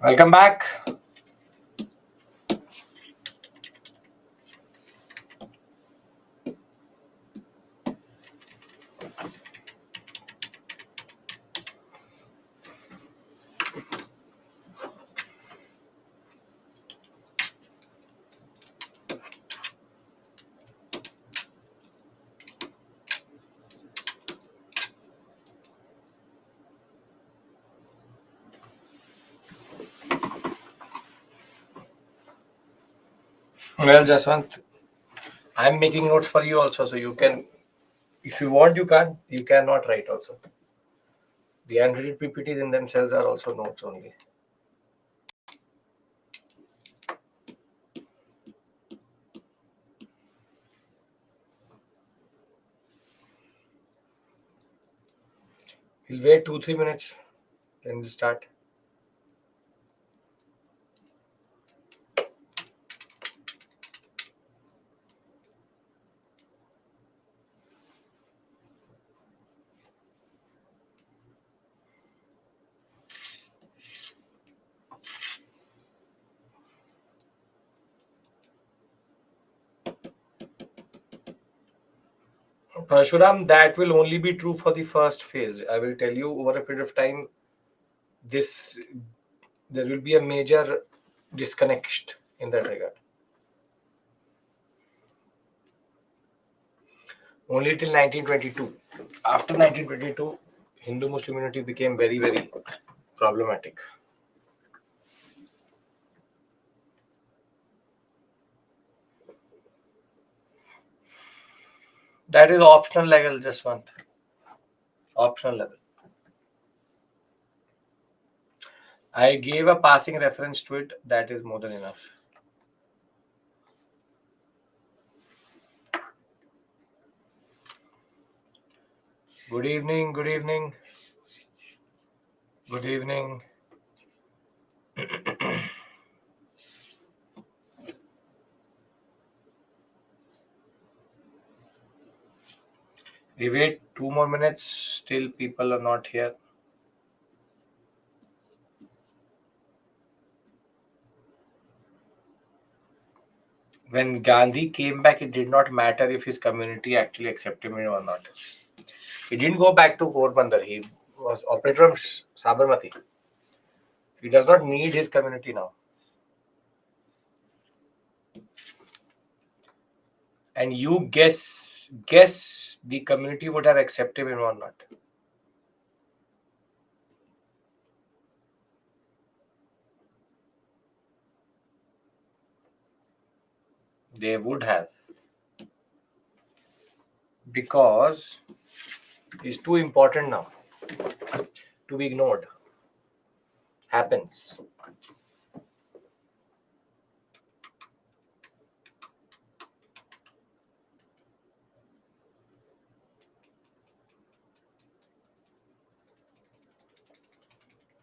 Welcome back. Well, Jaswant, I'm making notes for you also, so you can, if you want, you cannot write also. The handwritten PPTs in themselves are also notes only. We'll wait 2-3 minutes, then we'll start. Parshuram, that will only be true for the first phase. I will tell you over a period of time, this there will be a major disconnect in that regard. Only till 1922. After 1922, Hindu-Muslim unity became very, very problematic. That is optional level, just one. Optional level. I gave a passing reference to it. That is more than enough. Good evening. Good evening. Good evening. We wait 2 more minutes. Still, people are not here. When Gandhi came back, it did not matter if his community actually accepted him or not. He didn't go back to Porbandar. He was operator from Sabarmati. He does not need his community now. And you guess the community would have accepted him or not. They would have. Because it's too important now to be ignored. Happens.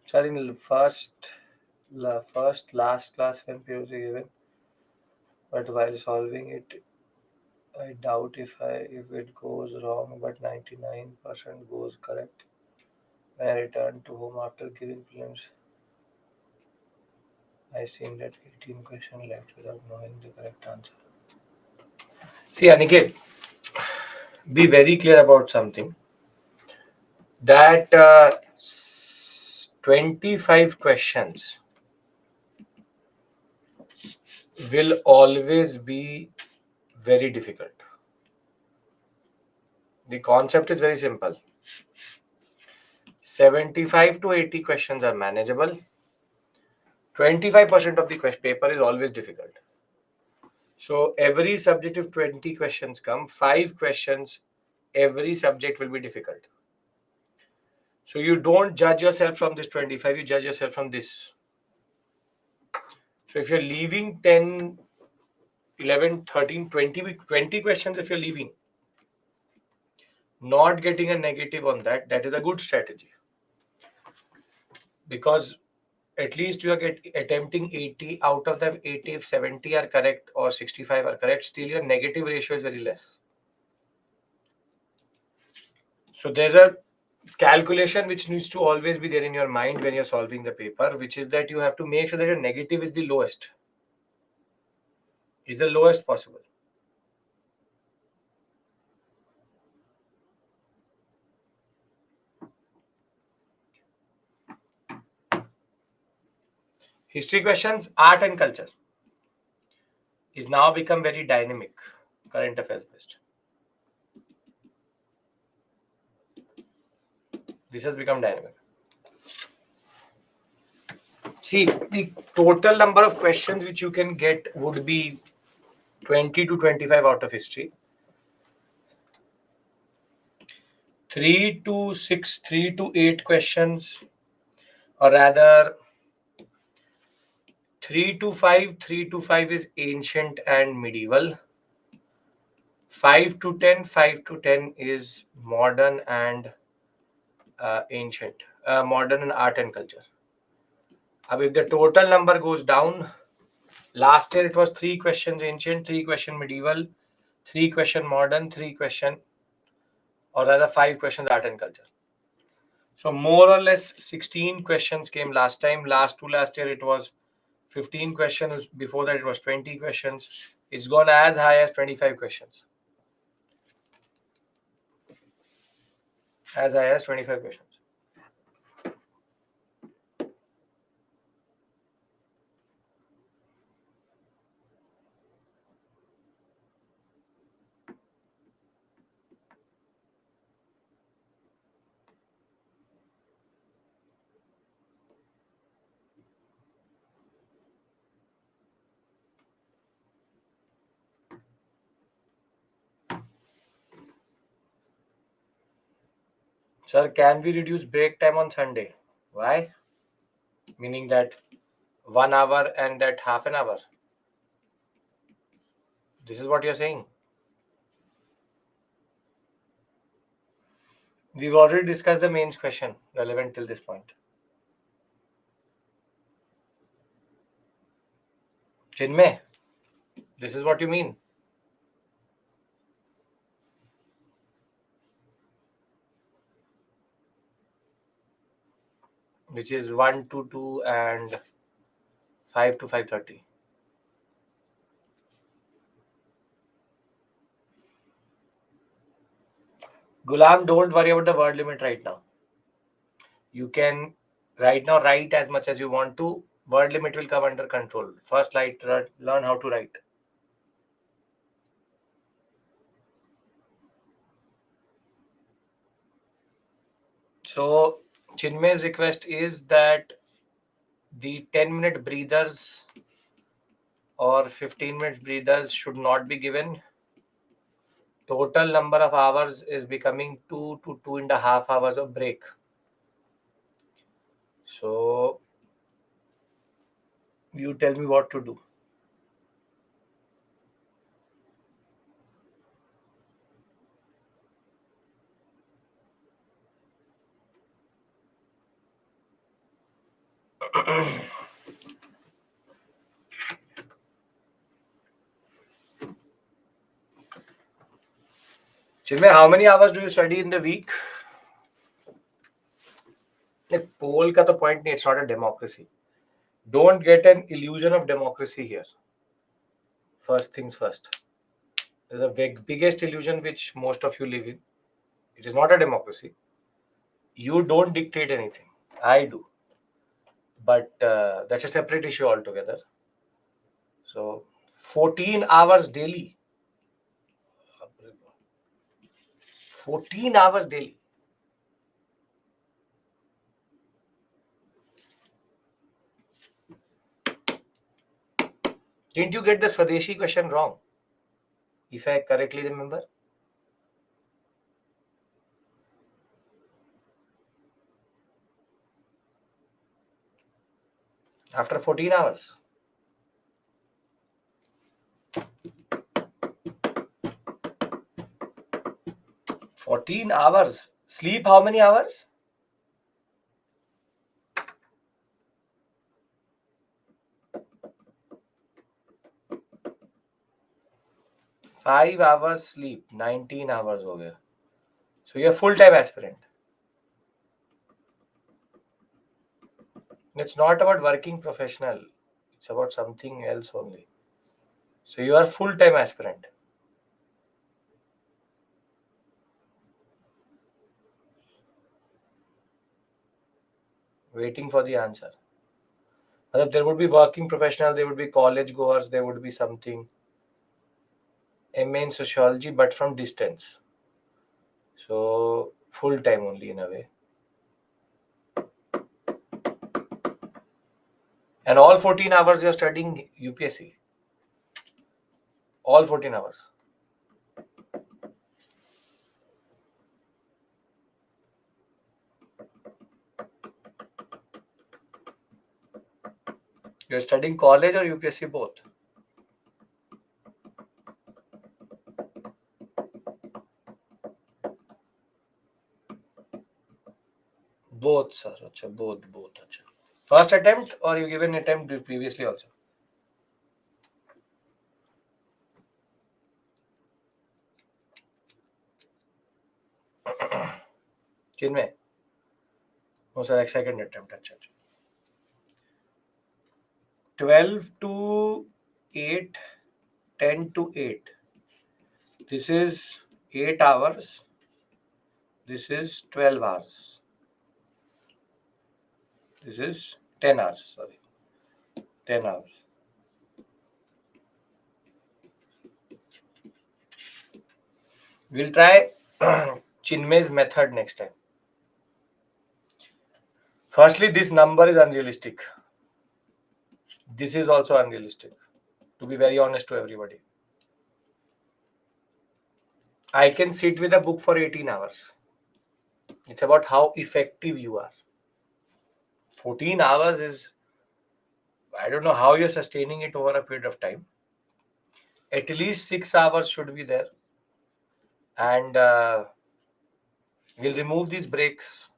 Sir, in last class when POC given, but while solving it, I doubt if it goes wrong, but 99% goes correct. When I returned to home after giving prelims, I seen that 18 questions left without knowing the correct answer. See, Aniket, be very clear about something. That 25 questions will always be very difficult. The concept is very simple. 75 to 80 questions are manageable. 25% of the paper is always difficult. So every subject, if 20 questions come, 5 questions, every subject will be difficult. So you don't judge yourself from this 25, you judge yourself from this. So if you're leaving 10, 11, 13, 20 questions, if you're leaving, not getting a negative on that, that is a good strategy. Because at least you are attempting 80, out of them 80, if 70 are correct or 65 are correct, still your negative ratio is very less. So there's a calculation which needs to always be there in your mind when you're solving the paper, which is that you have to make sure that your negative is the lowest, is the lowest possible. History questions, art and culture is now become very dynamic, current affairs based. This has become dynamic. See, the total number of questions which you can get would be 20 to 25 out of history. 3 to 8 questions, or rather 3 to 5 is ancient and medieval. 5 to 10 is modern and ancient, modern and art and culture. If the total number goes down, last year it was 3 questions ancient, 3 question medieval, 3 question modern, 3 question, or rather 5 questions art and culture. So more or less 16 questions came last time. Last year it was 15 questions. Before that it was 20 questions. It's gone as high as 25 questions. As high as 25 questions. Sir, can we reduce break time on Sunday? Why? Meaning that 1 hour and that half an hour. This is what you're saying. We've already discussed the mains question relevant till this point. Chinmay, this is what you mean. Which is 1 to 2 and 5 to 5:30. Gulam, don't worry about the word limit right now. You can right now write as much as you want to. Word limit will come under control. First, learn how to write. So, Chinmay's request is that the 10-minute breathers or 15-minute breathers should not be given. Total number of hours is becoming 2 to 2.5 hours of break. So, you tell me what to do. Chinmay, how many hours do you study in the week? Poll ka to point nahi, it's not a democracy. Don't get an illusion of democracy here. First things first. The biggest illusion which most of you live in. It is not a democracy. You don't dictate anything. I do. But that's a separate issue altogether. So 14 hours daily. 14 hours daily. Didn't you get the Swadeshi question wrong? If I correctly remember. After 14 hours. 14 hours. Sleep how many hours? 5 hours sleep. 19 hours हो गया. So you're full-time aspirant. It's not about working professional. It's about something else only. So you are full-time aspirant. Waiting for the answer. There would be working professional, there would be college goers, there would be something. MA in sociology, but from distance. So full-time only in a way. And all 14 hours you're studying UPSC. All 14 hours. You're studying college or UPSC both? Both, sir. Achha, both. Achha. First attempt or you given attempt previously also? Chinmay? No, sir. Second attempt. Achha. 12 to 8, 10 to 8. This is 8 hours. This is 12 hours. This is 10 hours. Sorry. 10 hours. We'll try Chinmay's method next time. Firstly, this number is unrealistic. This is also unrealistic. To be very honest to everybody. I can sit with a book for 18 hours. It's about how effective you are. 14 hours is, I don't know how you're sustaining it over a period of time. At least 6 hours should be there. And we'll remove these breaks.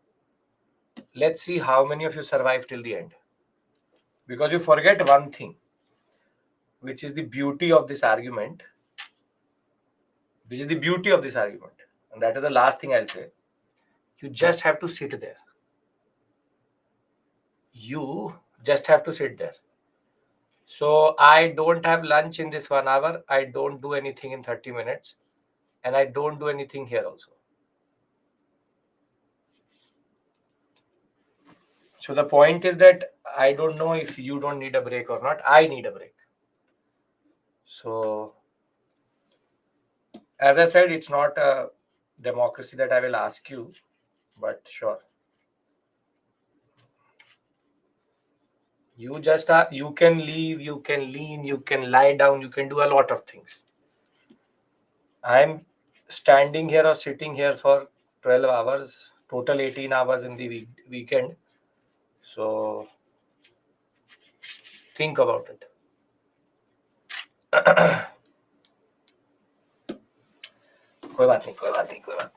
Let's see how many of you survive till the end. Because you forget one thing, which is the beauty of this argument. This is the beauty of this argument. And that is the last thing I'll say. You just have to sit there. You just have to sit there. So I don't have lunch in this 1 hour. I don't do anything in 30 minutes. And I don't do anything here also. So the point is that I don't know if you don't need a break or not. I need a break. So as I said, it's not a democracy that I will ask you, but sure. You just are, you can leave, you can lean, you can lie down, you can do a lot of things. I'm standing here or sitting here for 12 hours, total 18 hours in the weekend. So think about it. कोई बात नहीं.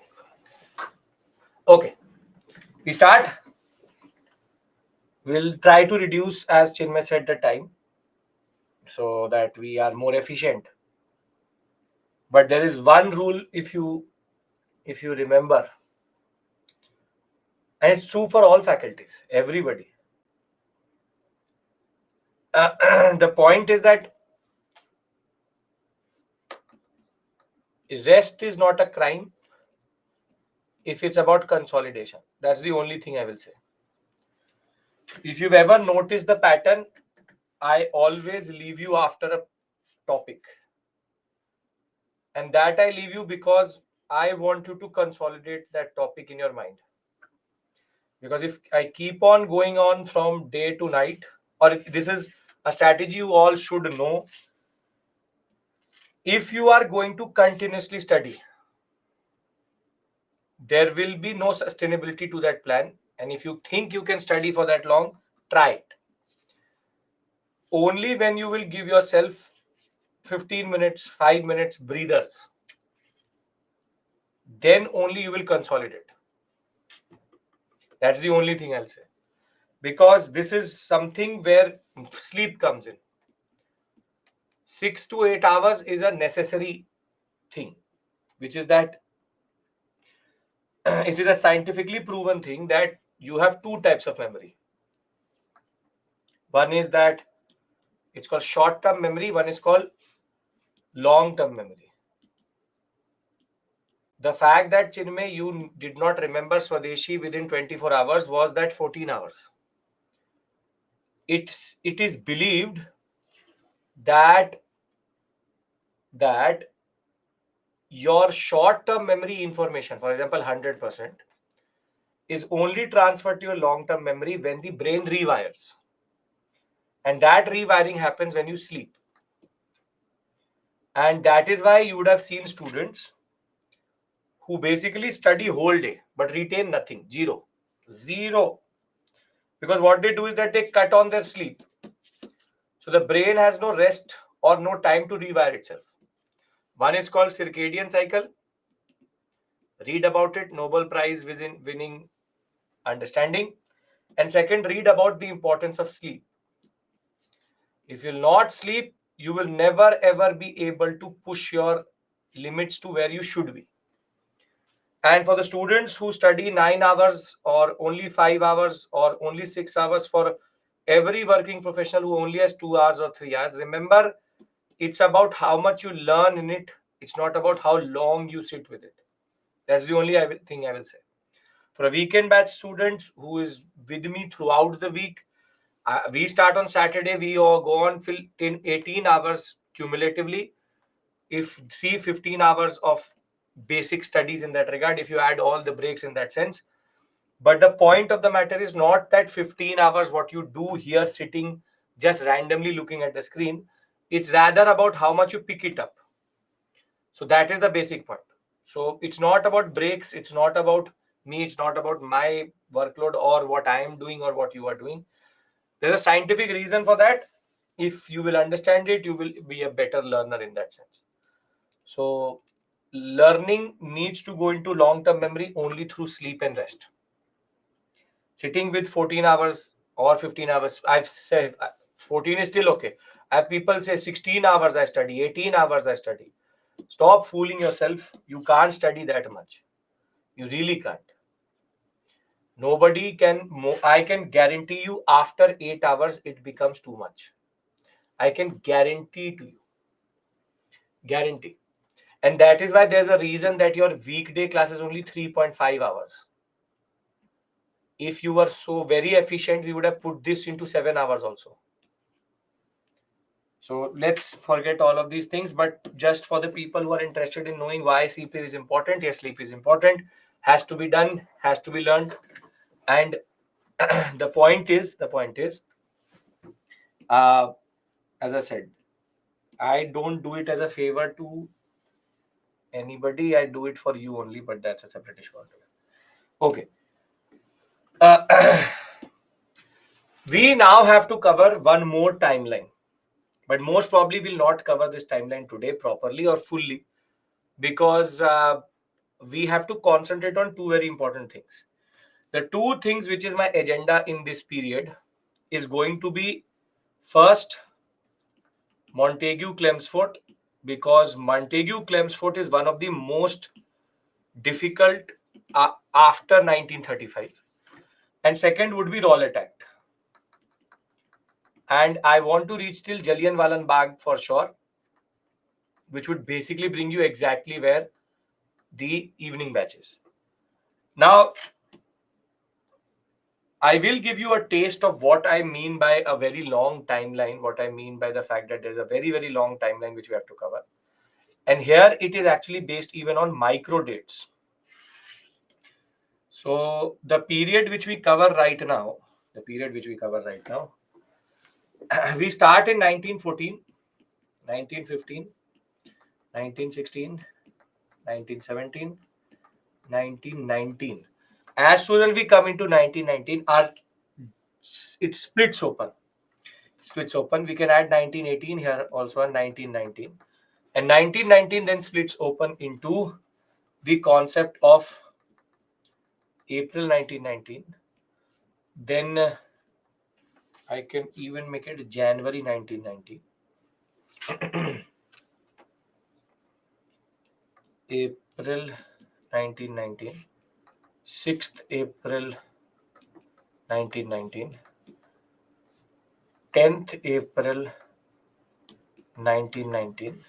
Okay, we start. We'll try to reduce, as Chinmay said, the time so that we are more efficient. But there is one rule, if you remember, and it's true for all faculties, everybody. The point is that rest is not a crime if it's about consolidation. That's the only thing I will say. If you've ever noticed the pattern, I always leave you after a topic. And that I leave you because I want you to consolidate that topic in your mind. Because if I keep on going on from day to night, or this is a strategy you all should know, if you are going to continuously study, there will be no sustainability to that plan. And if you think you can study for that long, try it. Only when you will give yourself 15 minutes, 5 minutes breathers, then only you will consolidate. That's the only thing I'll say. Because this is something where sleep comes in. 6 to 8 hours is a necessary thing, which is that it is a scientifically proven thing that you have two types of memory. One is that it's called short-term memory. One is called long-term memory. The fact that Chinmay, you did not remember Swadeshi within 24 hours was that 14 hours. It is believed that your short-term memory information, for example, 100%, is only transferred to your long-term memory when the brain rewires. And that rewiring happens when you sleep. And that is why you would have seen students who basically study whole day but retain nothing, zero. Because what they do is that they cut on their sleep. So the brain has no rest or no time to rewire itself. One is called circadian cycle. Read about it, Nobel Prize winning understanding. And second, read about the importance of sleep. If you'll not sleep, you will never ever be able to push your limits to where you should be. And for the students who study 9 hours or only 5 hours or only 6 hours, for every working professional who only has 2 hours or 3 hours, remember, it's about how much you learn in it. It's not about how long you sit with it. That's the only thing I will say. For a weekend batch students who is with me throughout the week, we start on Saturday, we all go on till 18 hours cumulatively. If 15 hours of basic studies in that regard, if you add all the breaks in that sense. But the point of the matter is not that 15 hours what you do here sitting just randomly looking at the screen. It's rather about how much you pick it up. So that is the basic point. So it's not about breaks, it's not about me, it's not about my workload or what I am doing or what you are doing. There's a scientific reason for that. If you will understand it, you will be a better learner in that sense. So learning needs to go into long-term memory only through sleep and rest. Sitting with 14 hours or 15 hours, I've said 14 is still okay. I have people say 16 hours I study, 18 hours I study. Stop fooling yourself. You can't study that much. You really can't. Nobody can, I can guarantee you after 8 hours, it becomes too much. I can guarantee to you. Guarantee. And that is why there's a reason that your weekday class is only 3.5 hours. If you were so very efficient, we would have put this into 7 hours also. So let's forget all of these things. But just for the people who are interested in knowing why sleep is important, yes, sleep is important, has to be done, has to be learned. And the point is, as I said, I don't do it as a favor to anybody. I do it for you only, but that's a separate issue. Okay. We now have to cover one more timeline, but most probably we'll not cover this timeline today properly or fully because we have to concentrate on two very important things. The two things which is my agenda in this period is going to be first Montague-Chelmsford, because Montague-Chelmsford is one of the most difficult after 1935. And second would be Rowlatt Act. And I want to reach till Jallianwala Bagh for sure, which would basically bring you exactly where the evening batches. Now, I will give you a taste of what I mean by a very long timeline, what I mean by the fact that there's a very, very long timeline which we have to cover. And here it is actually based even on micro dates. So the period which we cover right now, we start in 1914, 1915, 1916, 1917, 1919. As soon as we come into 1919, it splits open. We can add 1918 here also and 1919. And 1919 then splits open into the concept of April 1919. Then I can even make it January 1919. April 1919. 6th April 1919. 10th April 1919,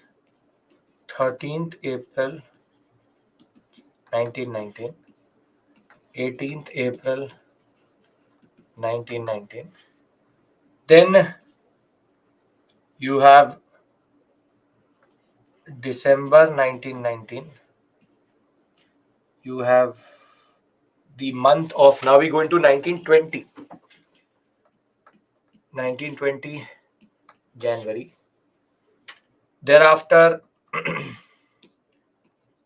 13th April 1919, 18th April 1919. Then you have December 1919. You have the month of, now we go into 1920. 1920 January. Thereafter,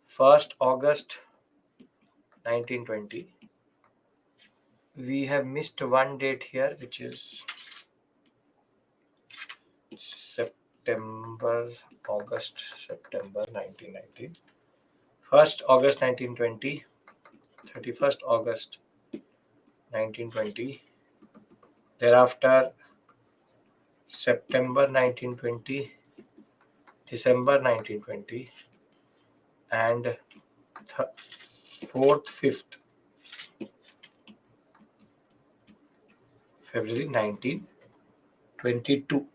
1st August 1920. We have missed one date here, which is September, September 1919. 1st August 1920, 31st August 1920. Thereafter, September 1920, December 1920, and 4th, 5th February 1922.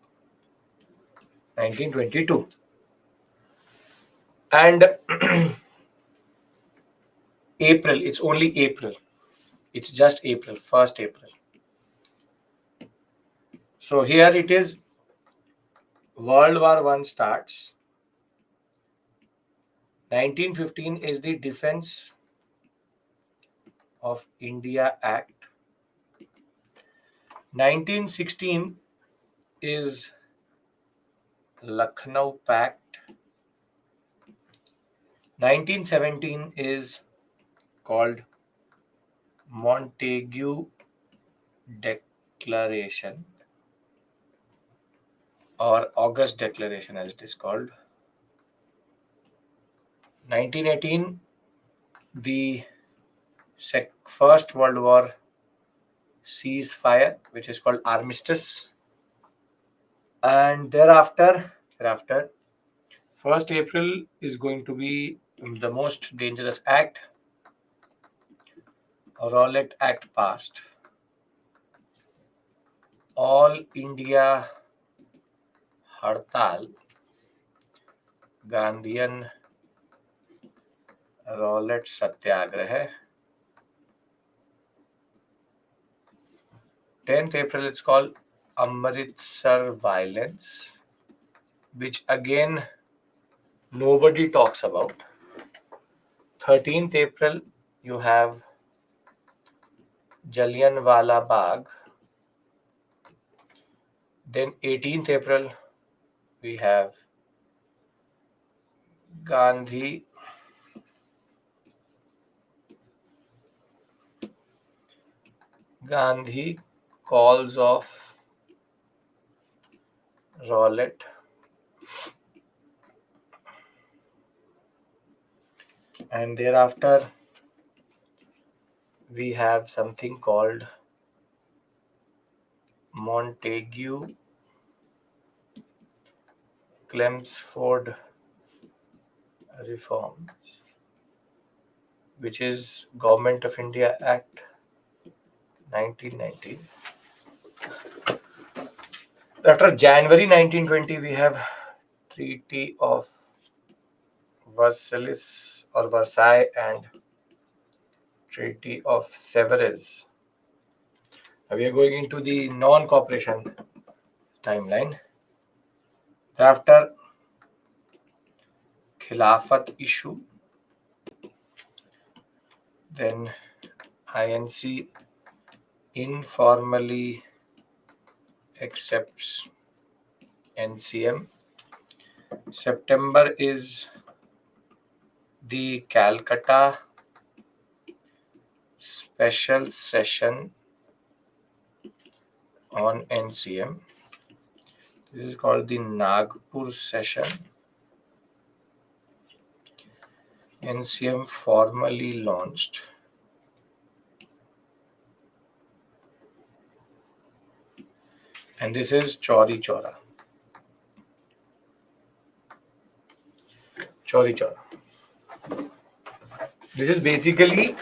1922. And April, it's only April. It's just April, 1st April. So here it is, World War I starts. 1915 is the Defense of India Act. 1916 is Lucknow Pact. 1917 is called Montague Declaration, or August Declaration as it is called. 1918, the First World War ceasefire, which is called Armistice. And thereafter, 1st April is going to be the most dangerous act, Rowlatt Act passed. All India Hartal, Gandhian Rowlatt Satyagraha. 10th April, it's called Amritsar violence, which again nobody talks about. 13th April, you have Jallianwala Bagh. Then 18th April, we have Gandhi calls off Rowlatt. And thereafter, we have something called Montague Chelmsford Reforms, which is Government of India Act 1919. After January 1920, we have Treaty of Versailles or Versailles and Treaty of Sevres. Now we are going into the non-cooperation timeline. After Khilafat issue, then INC informally accepts NCM. September is the Calcutta special session on NCM. This is called the Nagpur session. NCM formally launched. And this is Chauri Chaura. Chauri Chaura. This is basically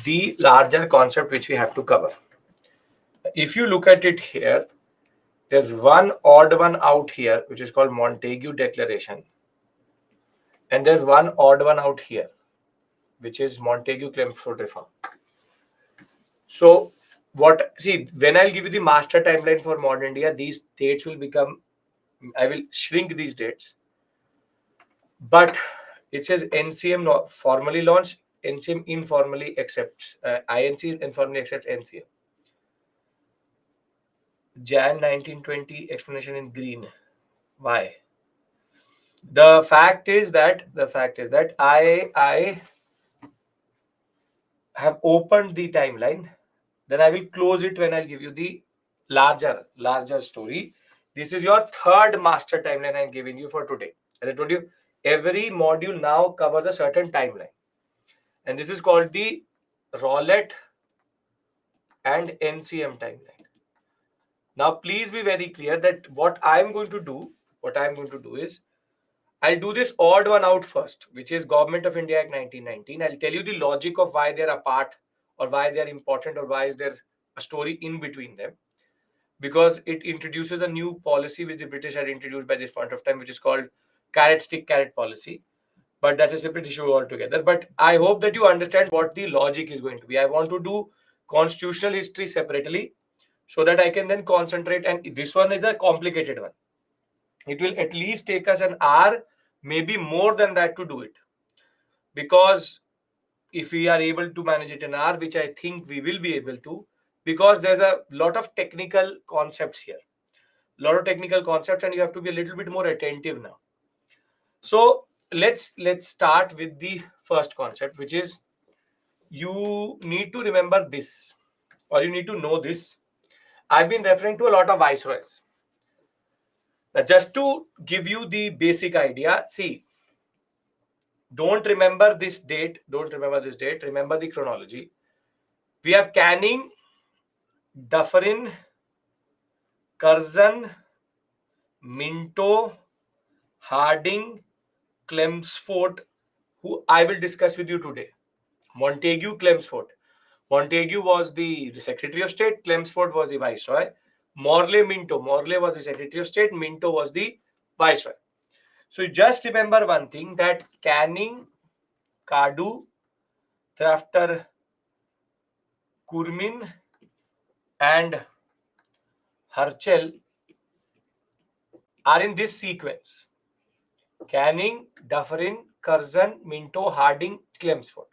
the larger concept which we have to cover. If you look at it here, There's one odd one out here, which is called Montague Declaration. And there's one odd one out here, which is Montague-Chelmsford Reform. So when I'll give you the master timeline for modern India, these dates will become, I will shrink these dates. But it says NCM formally launched, NCM informally accepts, INC informally accepts NCM. Jan 1920 explanation in green. Why? The fact is that I have opened the timeline. Then I will close it when I'll give you the larger story. This is your third master timeline I'm giving you for today. As I told you, every module now covers a certain timeline. And this is called the Rowlett and NCM timeline. Now, please be very clear that what I'm going to do is, I'll do this odd one out first, which is Government of India Act 1919. I'll tell you the logic of why they're apart, or why they're important, or why is there a story in between them. Because it introduces a new policy which the British had introduced by this point of time, which is called carrot stick carrot policy. But that's a separate issue altogether. But I hope that you understand what the logic is going to be. I want to do constitutional history separately so that I can then concentrate. And this one is a complicated one. It will at least take us an hour, maybe more than that, to do it. Because if we are able to manage it in an hour, which I think we will be able to, because there's a lot of technical concepts here. And you have to be a little bit more attentive now. So let's start with the first concept, which is, you need to remember this, or you need to know this. I've been referring to a lot of viceroys. Now, just to give you the basic idea, see, don't remember this date. Remember the chronology. We have Canning, Dufferin, Curzon, Minto, Harding, Chelmsford, who I will discuss with you today. Montague, Chelmsford. Montague was the Secretary of State. Chelmsford was the Viceroy. Morley, Minto. Morley was the Secretary of State. Minto was the Viceroy. So just remember one thing, that Canning, Kadu, thereafter Kurmin and Herschel are in this sequence: Canning, Dufferin, Curzon, Minto, Harding, Chelmsford.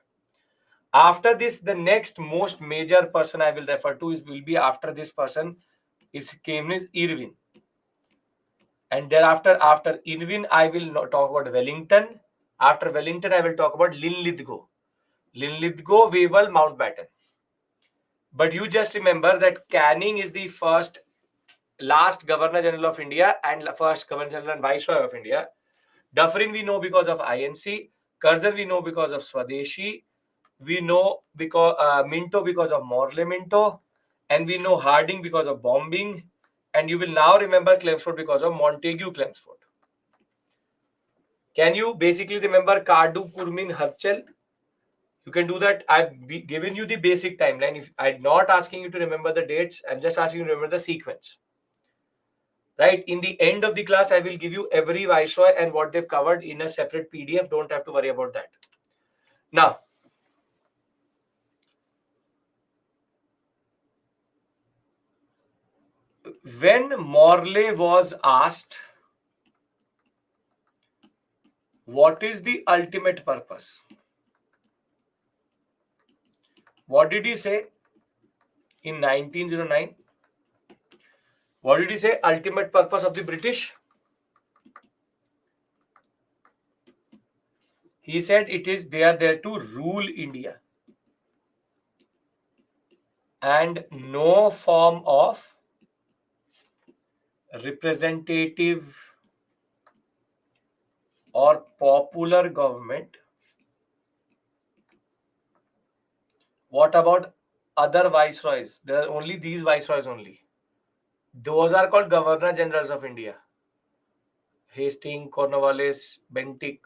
After this, the next most major person I will refer to will be after this person is Irwin. And thereafter, after Irwin, I will talk about Wellington. After Wellington, I will talk about Linlithgow. Linlithgow, Wavell, Mountbatten. But you just remember that Canning is the last Governor General of India and first Governor General and Viceroy of India. Dufferin we know because of INC. Curzon we know because of Swadeshi. We know because Minto because of Morley Minto. And we know Harding because of bombing. And you will now remember Chelmsford because of Montague Chelmsford. Can you basically remember Kadu, Kurmin, Herschel? You can do that. I've given you the basic timeline. If I'm not asking you to remember the dates, I'm just asking you to remember the sequence. Right? In the end of the class, I will give you every viceroy and what they've covered in a separate PDF. Don't have to worry about that. Now, when Morley was asked, what is the ultimate purpose? What did he say in 1909? What did he say? Ultimate purpose of the British? He said they are there to rule India. And no form of representative or popular government. What about other viceroys? There are only these viceroys only. Those are called Governor Generals of India. Hastings, Cornwallis, Bentinck,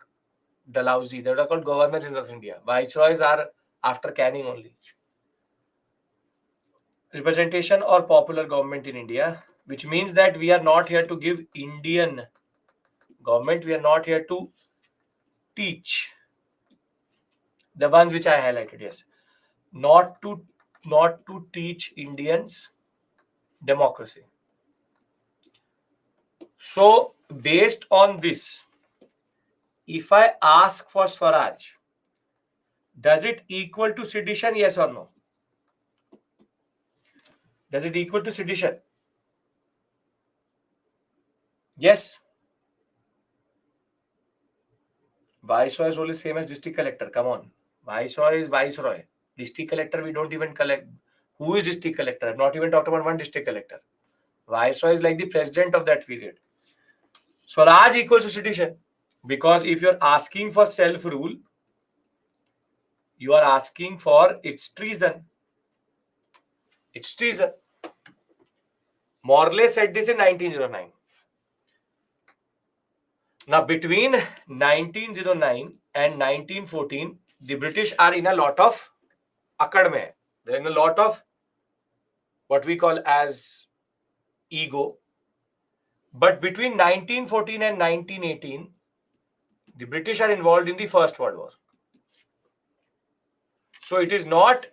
Dalhousie. They are called Governor Generals of India. Viceroys are after Canning only. Representation or popular government in India. which means that we are not here to give Indian government, we are not here to teach the ones which I highlighted. Yes, not to teach Indians democracy. So based on this, if I ask for Swaraj, does it equal to sedition? Yes or no? Does it equal to sedition? Yes. Viceroy's role is same as district collector. Come on. Viceroy is viceroy. District collector, we don't even collect. Who is district collector? I've not even talked about one district collector. Viceroy is like the president of that period. Swaraj equals to sedition. Because if you're asking for self-rule, you are asking for its treason. It's treason. Morley said this in 1909. Now, between 1909 and 1914, the British are in a lot of akad mein. They're in a lot of what we call as ego. But between 1914 and 1918, the British are involved in the First World War. So it is not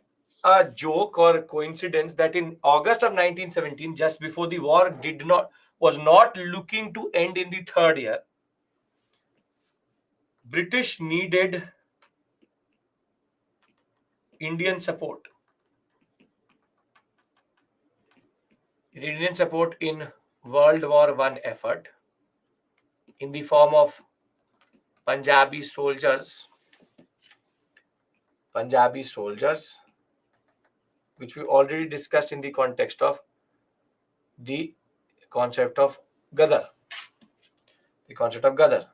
a joke or coincidence that in August of 1917, just before the war was not looking to end in the third year, British needed Indian support. Indian support in World War I effort in the form of Punjabi soldiers, which we already discussed in the context of the concept of Gadar. The concept of Gadar.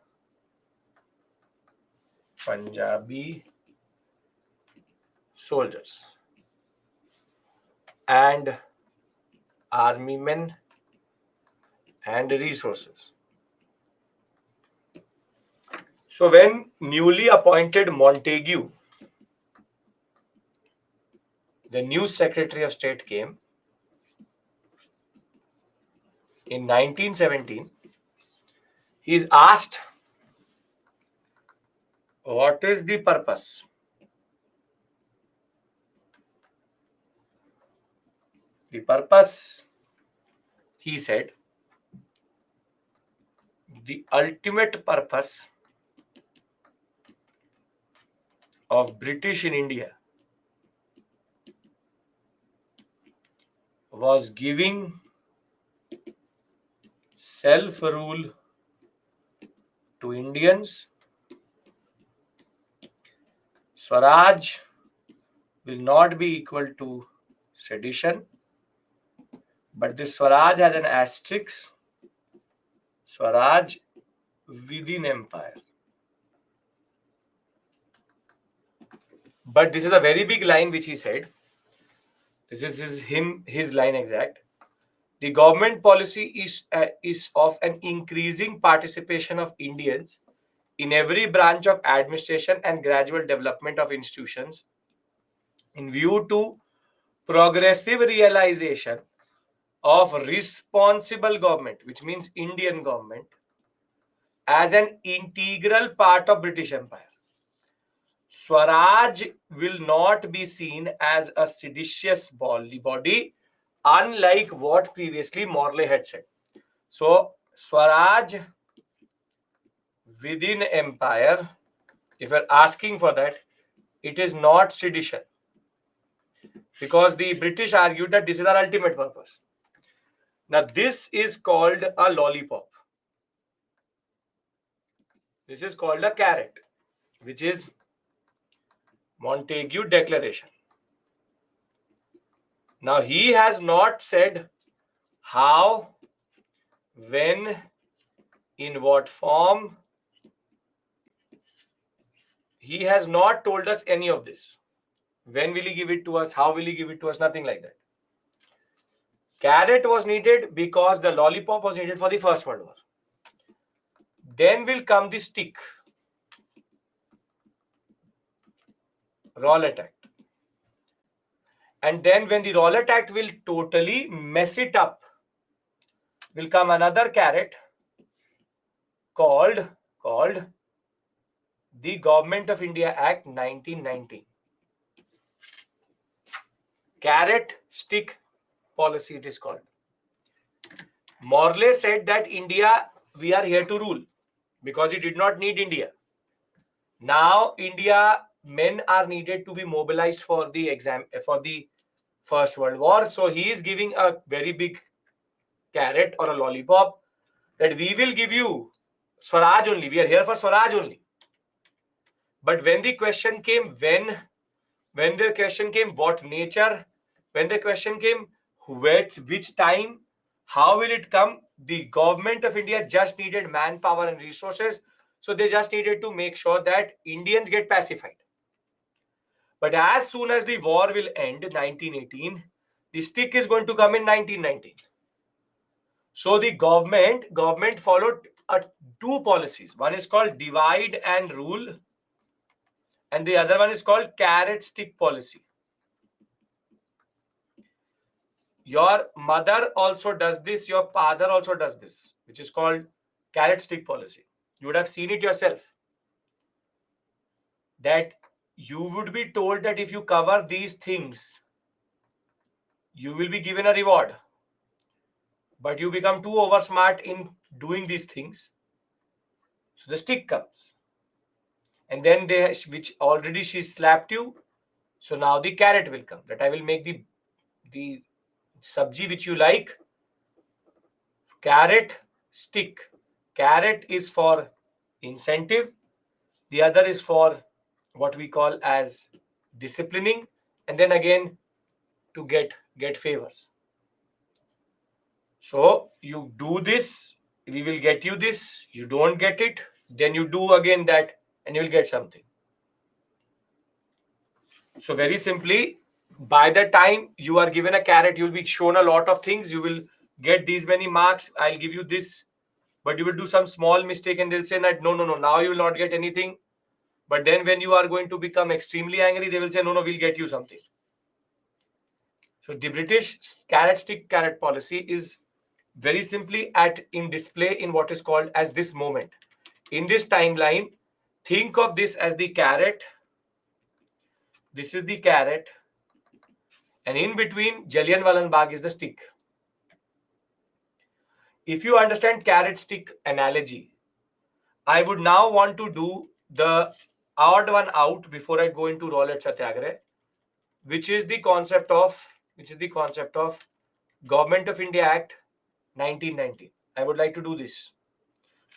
Punjabi soldiers and army men and resources. So when newly appointed Montagu, the new Secretary of State, came in 1917, he is asked, what is the purpose? The purpose, he said, the ultimate purpose of British in India was giving self-rule to Indians. Swaraj will not be equal to sedition, but this Swaraj has an asterisk. Swaraj within empire. But this is a very big line which he said. This is his line exact. The government policy is of an increasing participation of Indians in every branch of administration and gradual development of institutions in view to progressive realization of responsible government, which means Indian government, as an integral part of British Empire. Swaraj will not be seen as a seditious body, unlike what previously Morley had said. So, Swaraj within empire, if you're asking for that, it is not sedition. Because the British argued that this is our ultimate purpose. Now, this is called a lollipop. This is called a carrot, which is Montagu Declaration. Now, he has not said how, when, in what form. He has not told us any of this. When will he give it to us? How will he give it to us? Nothing like that. Carrot was needed because the lollipop was needed for the First World War. Then will come the stick. Rowlatt Act. And then when the Rowlatt Act will totally mess it up, will come another carrot called the Government of India Act 1990. Carrot stick policy it is called. Morley said that India, we are here to rule because he did not need India. Now India men are needed to be mobilized for the First World War. So he is giving a very big carrot or a lollipop that we will give you Swaraj only. We are here for Swaraj only. But when the question came, when the question came, what nature? When the question came, which time? How will it come? The government of India just needed manpower and resources. So they just needed to make sure that Indians get pacified. But as soon as the war will end, 1918, the stick is going to come in 1919. So the government followed two policies. One is called divide and rule, and the other one is called carrot stick policy. Your mother also does this, your father also does this, which is called carrot stick policy. You would have seen it yourself. That you would be told that if you cover these things, you will be given a reward. But you become too over smart in doing these things. So the stick comes. And then which already she slapped you. So now the carrot will come. That I will make the sabji which you like. Carrot stick. Carrot is for incentive. The other is for what we call as disciplining. And then again to get favors. So you do this, we will get you this. You don't get it, then you do again that and you will get something. So very simply, by the time you are given a carrot, you will be shown a lot of things. You will get these many marks. I'll give you this. But you will do some small mistake and they'll say that no, now you will not get anything. But then when you are going to become extremely angry, they will say, no, we'll get you something. So the British carrot stick carrot policy is very simply in display in what is called as this moment. In this timeline, think of this as the carrot. This is the carrot. And in between, Jallianwala Bagh is the stick. If you understand carrot stick analogy, I would now want to do the odd one out before I go into Rowlatt Satyagraha, which is the concept of Government of India Act 1990. I would like to do this.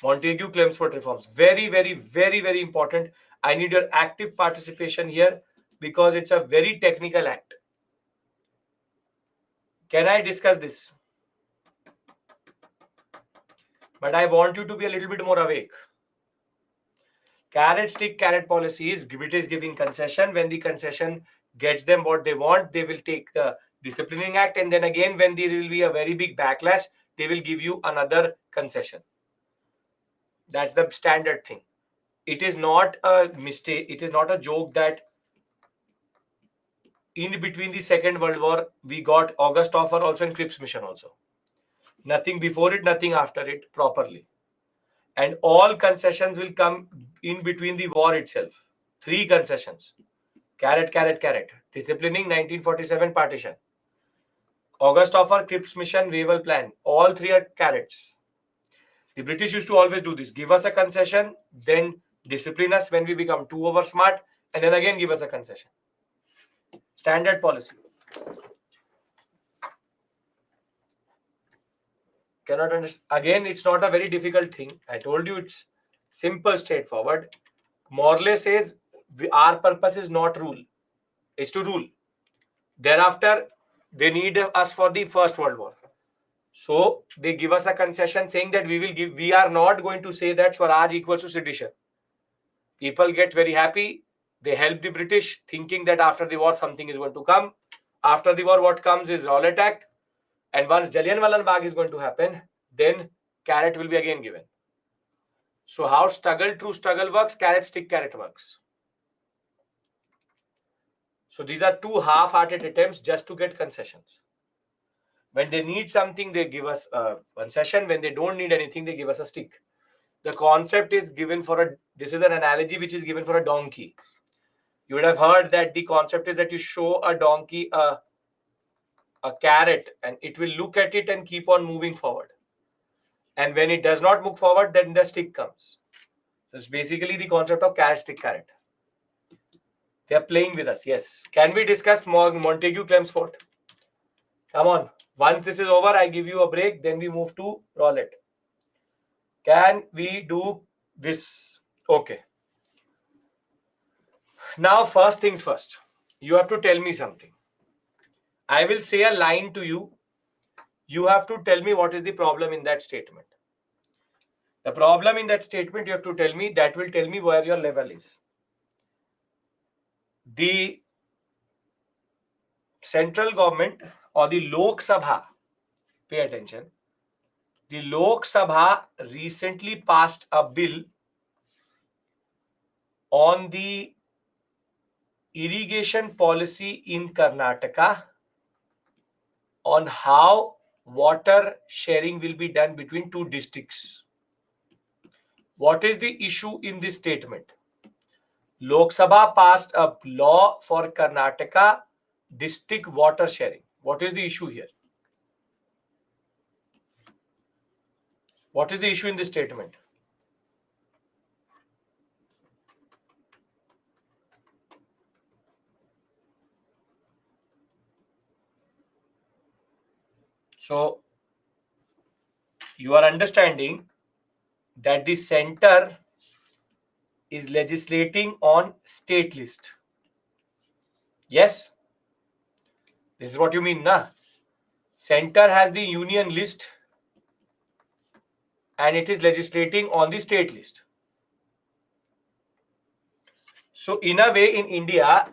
Montagu claims for reforms. Very, very, very, very important. I need your active participation here because it's a very technical act. Can I discuss this? But I want you to be a little bit more awake. Carrot stick carrot policy is British giving concession. When the concession gets them what they want, they will take the disciplining act, and then again when there will be a very big backlash, they will give you another concession. That's the standard thing. It is not a mistake. It is not a joke that in between the Second World War, we got August offer also and Cripps mission also. Nothing before it, nothing after it properly. And all concessions will come in between the war itself. 3 concessions. Carrot. Disciplining 1947 partition. August offer, Cripps mission, Wavell plan. All 3 are carrots. The British used to always do this. Give us a concession, then discipline us when we become too over smart, and then again give us a concession. Standard policy. Cannot understand. Again, it's not a very difficult thing. I told you it's simple, straightforward. Morley says our purpose is not rule, is to rule. Thereafter, they need us for the First World War. So they give us a concession saying that we are not going to say that Swaraj equals to sedition. People get very happy. They help the British thinking that after the war something is going to come. After the war, what comes is Rowlatt Act. And once Jallianwala Bagh is going to happen, then carrot will be again given. So how true struggle works, carrot stick carrot works. So these are 2 half-hearted attempts just to get concessions. When they need something, they give us one session. When they don't need anything, they give us a stick. The concept is given for a, this is an analogy which is given for a donkey. You would have heard that the concept is that you show a donkey a carrot and it will look at it and keep on moving forward. And when it does not move forward, then the stick comes. So it's basically the concept of carrot, stick, carrot. They are playing with us. Yes. Can we discuss more Montague Chelmsford? Come on. Once this is over, I give you a break. Then we move to Rowlett. Can we do this? Okay. Now, first things first. You have to tell me something. I will say a line to you. You have to tell me what is the problem in that statement. The problem in that statement, you have to tell me, that will tell me where your level is. The central government or the Lok Sabha, pay attention, the Lok Sabha recently passed a bill on the irrigation policy in Karnataka on how water sharing will be done between two districts. What is the issue in this statement? Lok Sabha passed a law for Karnataka district water sharing. What is the issue here? What is the issue in this statement? So, you are understanding that the center is legislating on state list. Yes? This is what you mean, na? Center has the union list and it is legislating on the state list. So, in a way, in India,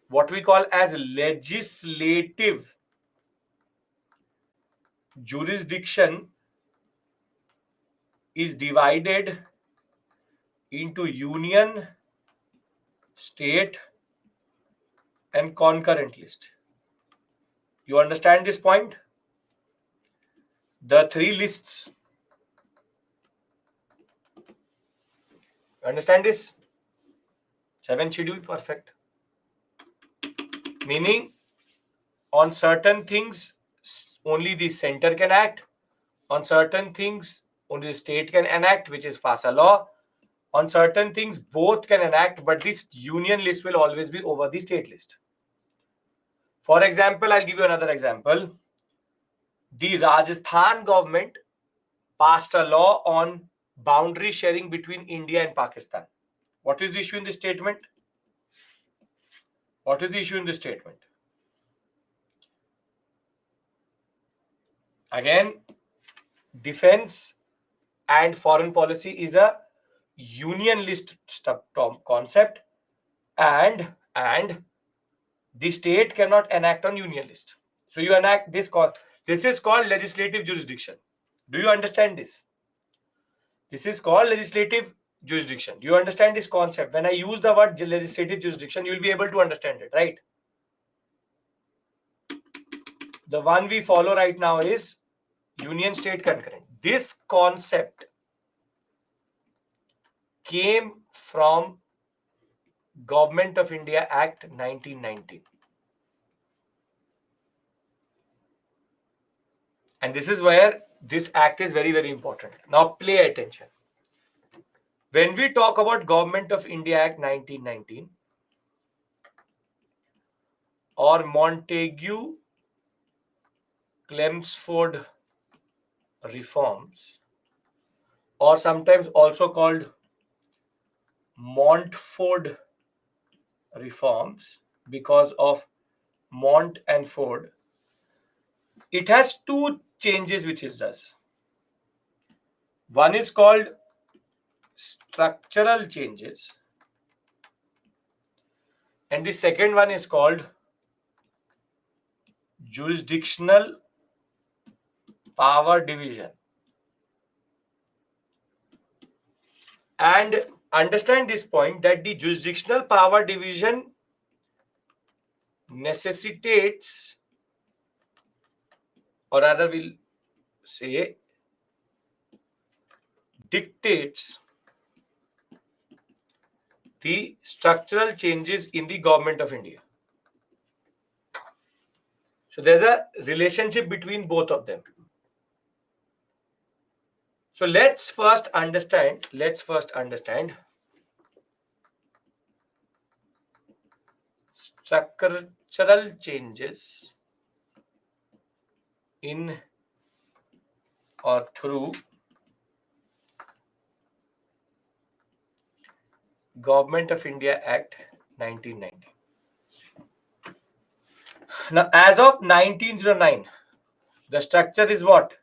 what we call as legislative jurisdiction is divided into union, state, and concurrent list. You understand this point? The three lists. Understand this? 7 schedule, perfect. Meaning, on certain things, only the center can act. On certain things, only the state can enact, which is pass a law. On certain things, both can enact, but this union list will always be over the state list. For example, I'll give you another example. The Rajasthan government passed a law on boundary sharing between India and Pakistan. What is the issue in this statement? What is the issue in this statement? Again, defense and foreign policy is a union list concept, and the state cannot enact on union list. So you enact this. This is called legislative jurisdiction. Do you understand this? This is called legislative jurisdiction. Do you understand this concept? When I use the word legislative jurisdiction, you will be able to understand it, right? The one we follow right now is union state concurrent. This concept came from Government of India Act 1919. And this is where this act is very, very important. Now pay attention. When we talk about Government of India Act 1919 or Montague Chelmsford reforms, or sometimes also called Montford reforms because of Mont and Ford, it has two changes which it does. One is called structural changes, and the second one is called jurisdictional power division. And understand this point that the jurisdictional power division necessitates or rather we'll say dictates the structural changes in the government of India. So there's a relationship between both of them. So let's first understand structural changes in or through Government of India Act 1990. Now, as of 1909, the structure is what?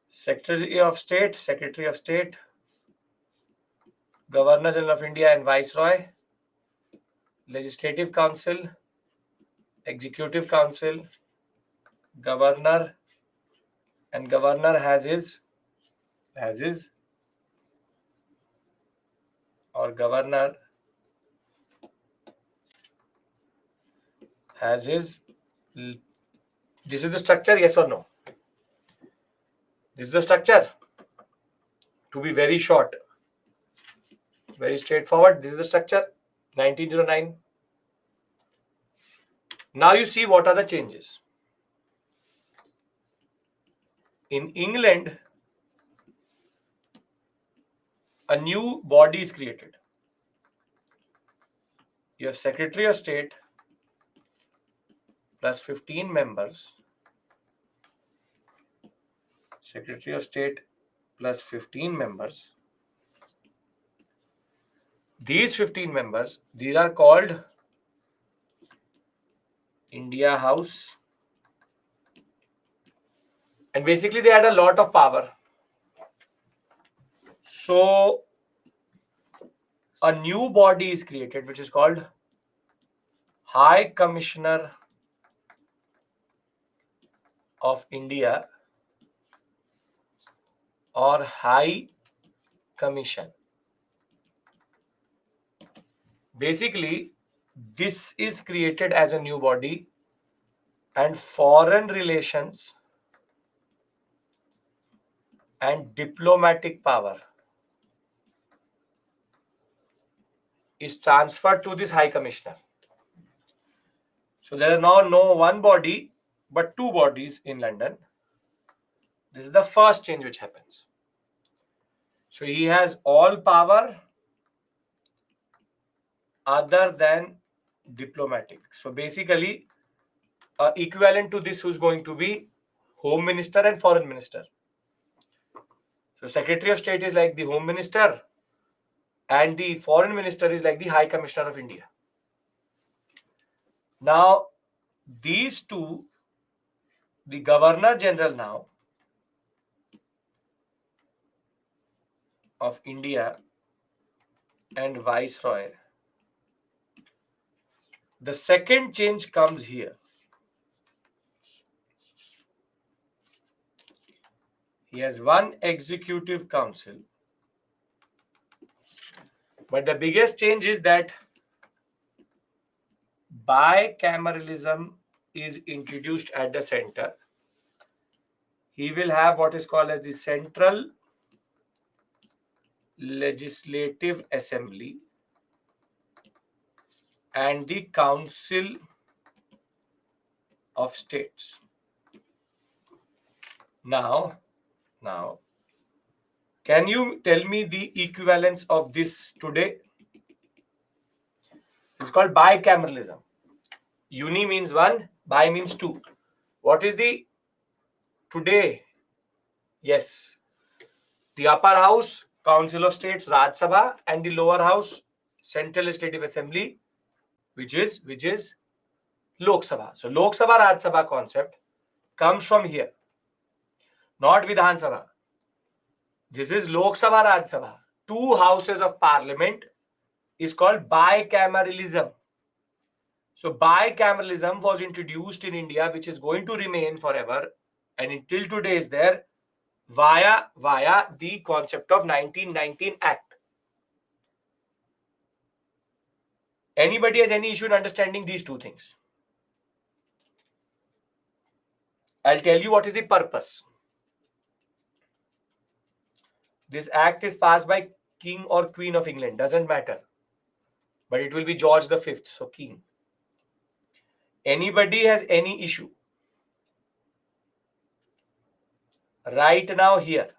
Secretary of State, Governor General of India and Viceroy, Legislative Council, Executive Council, Governor, and Governor Governor has his. This is the structure, yes or no? This is the structure. To be very short, very straightforward, this is the structure. 1909. Now you see what are the changes. In England, a new body is created. You have Secretary of State plus 15 members. Secretary of State plus 15 members. These 15 members, these are called India House. And basically they had a lot of power. So a new body is created which is called High Commissioner of India or High Commission. Basically, this is created as a new body, and foreign relations and diplomatic power is transferred to this High Commissioner. So there is now no one body but two bodies in London. This is the first change which happens. So he has all power other than diplomatic. So basically, equivalent to this who's going to be Home Minister and Foreign Minister. So Secretary of State is like the Home Minister and the Foreign Minister is like the High Commissioner of India. Now, these two, the Governor General now of India and Viceroy, the second change comes here. He has one Executive Council, but the biggest change is that bicameralism is introduced at the center. He will have what is called as the Central Legislative Assembly and the Council of States. Now, can you tell me the equivalence of this today? It's called bicameralism. Uni means one, bi means two. What is the today? Yes, the upper house, Council of States, Raj Sabha, and the lower house, Central Legislative Assembly, which is Lok Sabha. So Lok Sabha Raj Sabha concept comes from here, not Vidhan Sabha. This is Lok Sabha Raj Sabha. Two houses of parliament is called bicameralism. So bicameralism was introduced in India, which is going to remain forever, and until today is there via the concept of 1919 Act. Anybody has any issue in understanding these two things? I'll tell you what is the purpose. This act is passed by King or Queen of England, doesn't matter. But it will be George the Fifth, so King. Anybody has any issue right now here?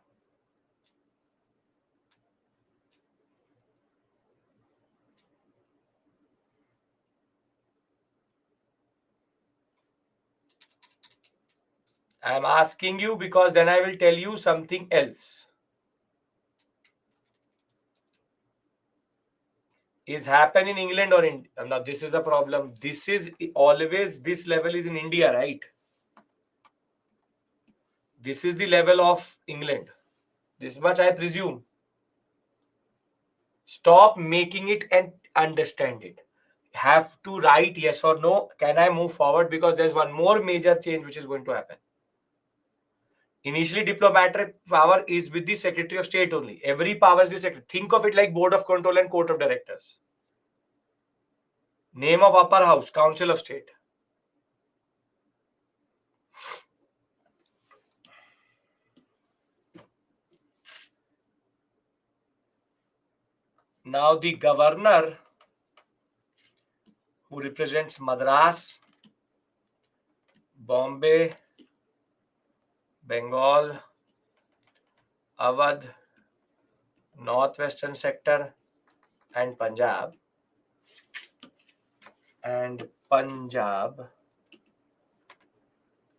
I'm asking you because then I will tell you something else. Is happen in England or in now? This is a problem. This is always this level is in India, right? This is the level of England. This much I presume. Stop making it and understand it. Have to write yes or no. Can I move forward? Because there's one more major change which is going to happen. Initially, diplomatic power is with the Secretary of State only. Every power is the Secretary. Think of it like Board of Control and Court of Directors. Name of upper house, Council of State. Now the governor who represents Madras, Bombay, Bengal, Awadh, Northwestern sector, and Punjab.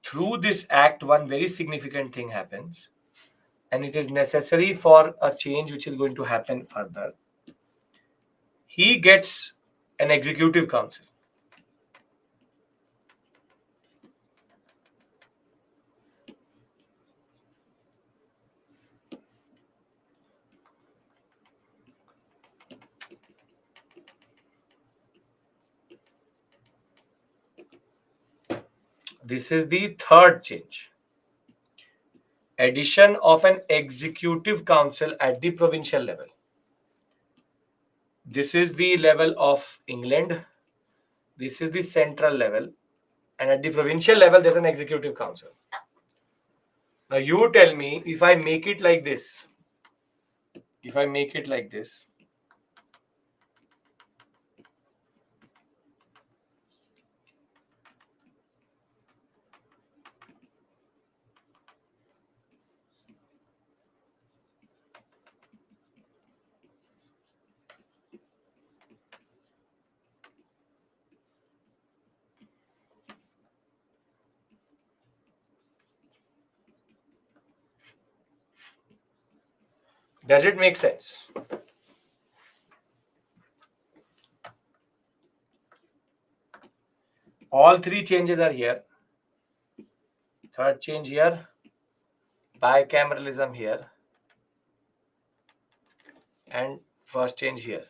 Through this act, one very significant thing happens, and it is necessary for a change which is going to happen further. He gets an executive council. This is the third change. Addition of an executive council at the provincial level. This is the level of England. This is the central level. And at the provincial level, there's an executive council. Now you tell me, if I make it like this, does it make sense? All three changes are here. Third change here, bicameralism here, and first change here.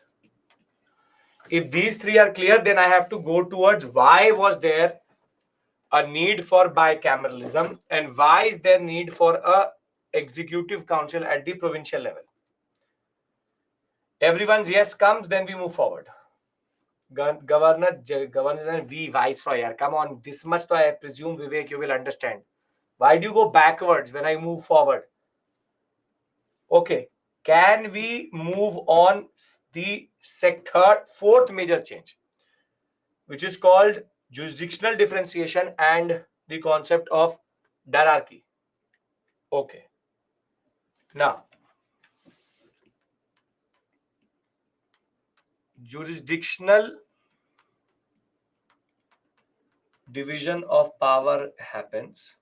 If these three are clear, then I have to go towards why was there a need for bicameralism and why is there need for a executive council at the provincial level. Everyone's yes comes, then we move forward. Governor and V Viceroy, come on, this much I presume, Vivek, you will understand. Why do you go backwards when I move forward? Okay, can we move on the fourth major change, which is called jurisdictional differentiation and the concept of hierarchy? Okay. Now, jurisdictional division of power happens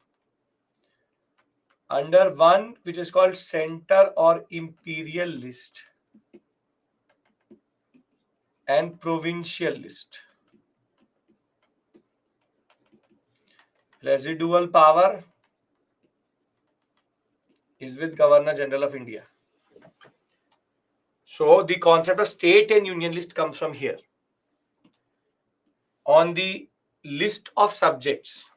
under one which is called center or imperial list and provincial list. Residual power is with Governor General of India. So the concept of state and union list comes from here. On the list of subjects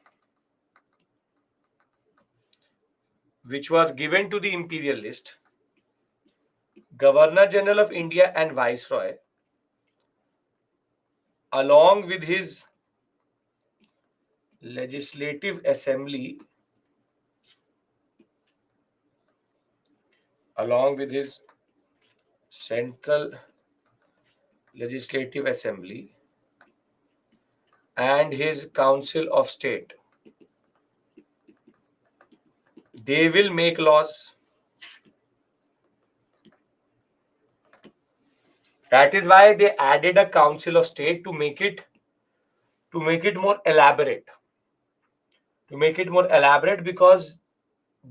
which was given to the imperial list, Governor General of India and Viceroy, along with his legislative assembly, along with his Central Legislative Assembly and his Council of State. They will make laws. That is why they added a Council of State to make it more elaborate. To make it more elaborate, because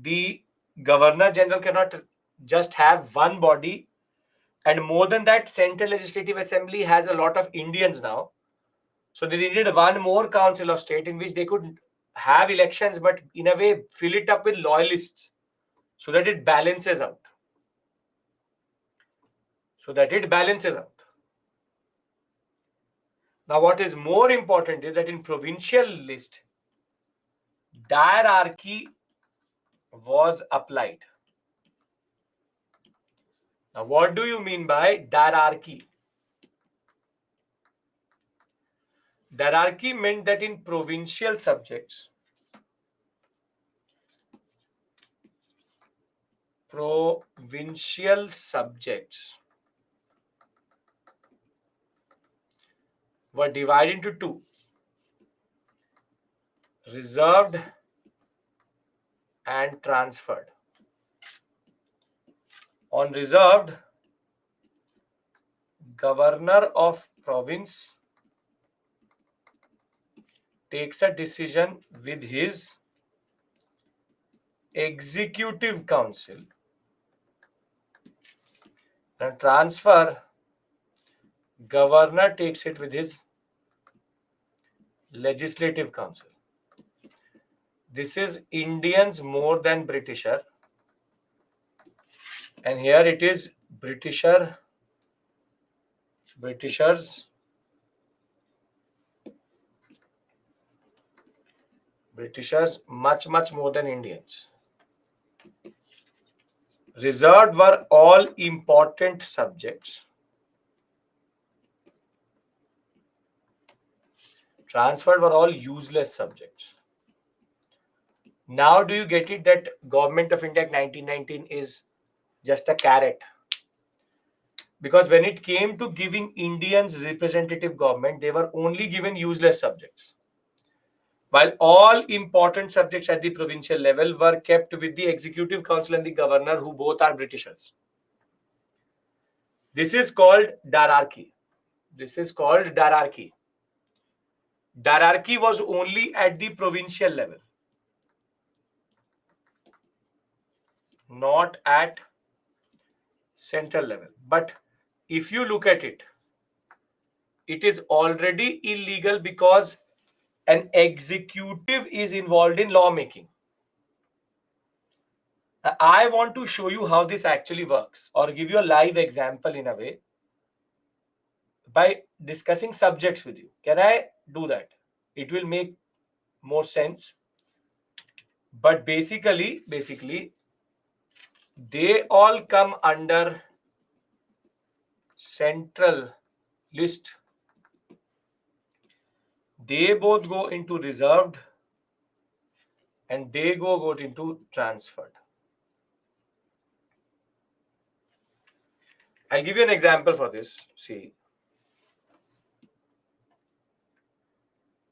the Governor General cannot just have one body, and more than that, Central Legislative Assembly has a lot of Indians now. So they needed one more Council of State in which they could have elections, but in a way fill it up with loyalists so that it balances out. Now, what is more important is that in provincial list, hierarchy was applied. Now, what do you mean by hierarchy? Hierarchy meant that in provincial subjects, were divided into two: reserved and transferred. On reserved, governor of province takes a decision with his executive council, and transfer, governor takes it with his legislative council. This is Indians more than Britisher, and here it is Britishers much more than Indians. Reserved were all important subjects. Transferred were all useless subjects. Now do you get it that Government of India Act 1919 is just a carrot? Because when it came to giving Indians representative government, they were only given useless subjects, while all important subjects at the provincial level were kept with the executive council and the governor, who both are Britishers. This is called hierarchy. Hierarchy was only at the provincial level, not at central level. But if you look at it, it is already illegal because an executive is involved in lawmaking. I want to show you how this actually works, or give you a live example in a way by discussing subjects with you. Can I do that? It will make more sense. But basically, they all come under central list. They both go into reserved, and they go into transferred. I'll give you an example for this. See,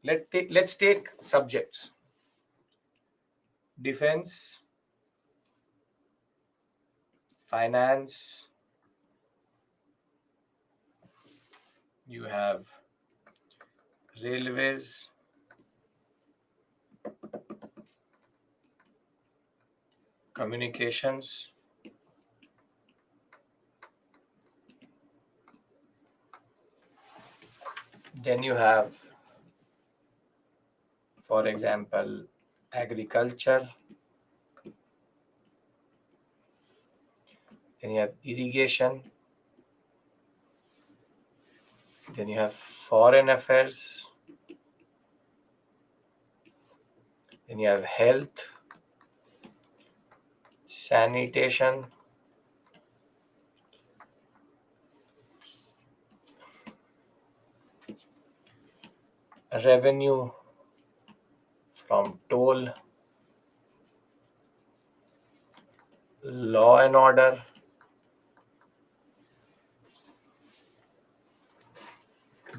let's take subjects: defense, finance, you have railways, communications, then you have, for example, agriculture, then you have irrigation, then you have foreign affairs, then you have health, sanitation, revenue from toll, law and order,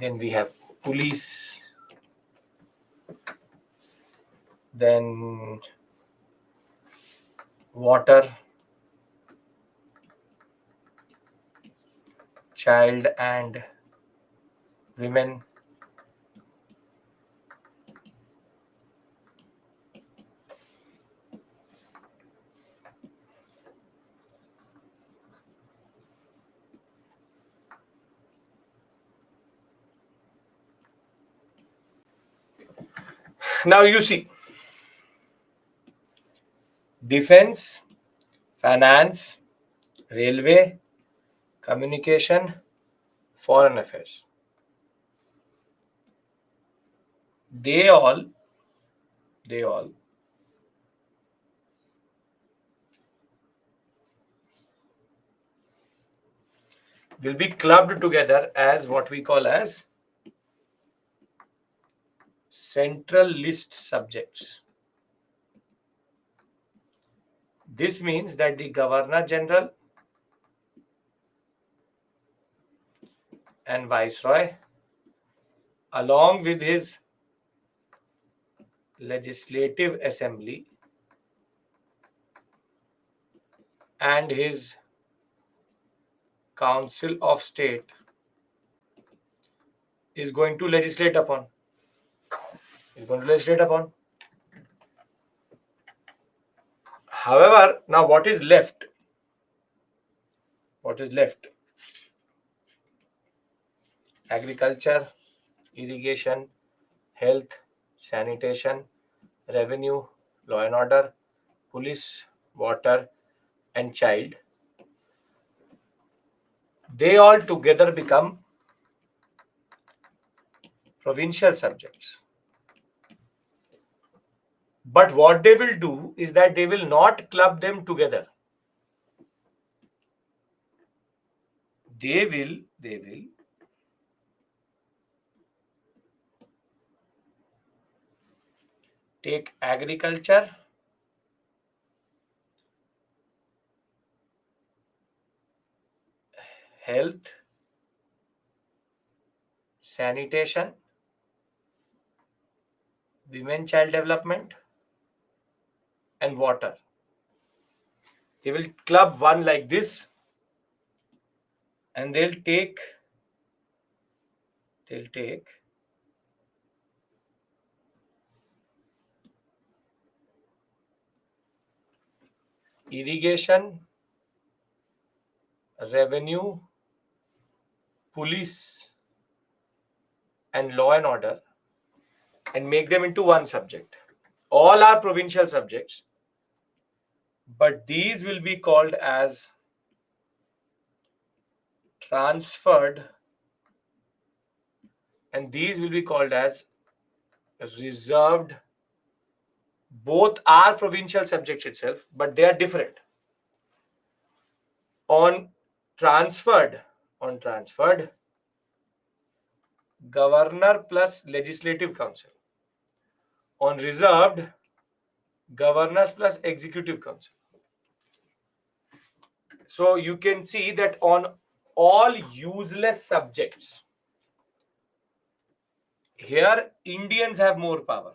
then we have police, then water, child and women, now you see defense, finance, railway, communication, foreign affairs. They all will be clubbed together as what we call as central list subjects. This means that the Governor General and Viceroy, along with his Legislative Assembly and his Council of State, is going to legislate upon. However, now what is left? Agriculture, irrigation, health, sanitation, revenue, law and order, police, water, and child. They all together become provincial subjects. But what they will do is that they will not club them together. They will take agriculture, health, sanitation, women child development, and water. They will club one like this, and they'll take irrigation, revenue, police, and law and order, and make them into one subject. All are provincial subjects, but these will be called as transferred, and these will be called as reserved. Both are provincial subjects itself, but they are different. On transferred, governor plus legislative council. On reserved, governors plus executive council. So you can see that on all useless subjects, here Indians have more power,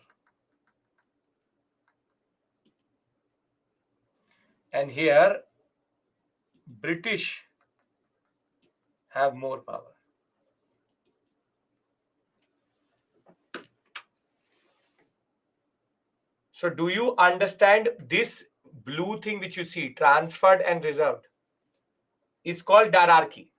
and here British have more power. So do you understand this blue thing which you see, transferred and reserved, is called hierarchy.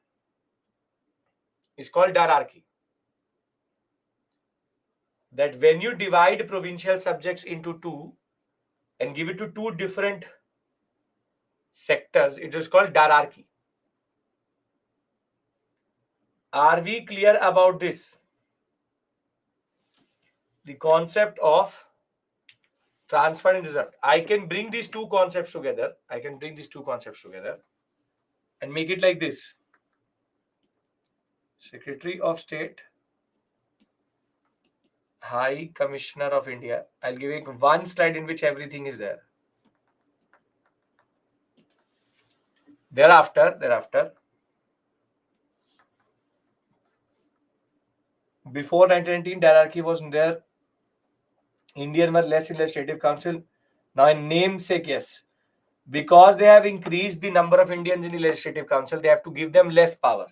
That when you divide provincial subjects into two and give it to two different sectors, it is called hierarchy. Are we clear about this? The concept of transfer and reserved. I can bring these two concepts together. And make it like this. Secretary of State, High Commissioner of India. I'll give you one slide in which everything is there. Thereafter, before 1919, hierarchy was there. Indian were less in legislative council. Now, in namesake, yes, because they have increased the number of Indians in the legislative council, they have to give them less power.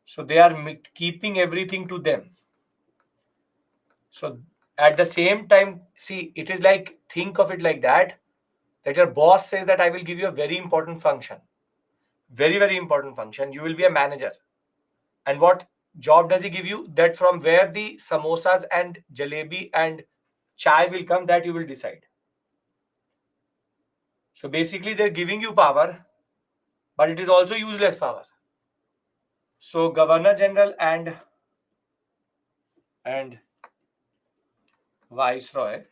So they are keeping everything to them. So at the same time, see, it is like, think of it like that your boss says that I will give you a very important function, very, very important function. You will be a manager. And what job does he give you? That from where the samosas and jalebi and chai will come, that you will decide. So basically, they're giving you power, but it is also useless power. So Governor General and Viceroy,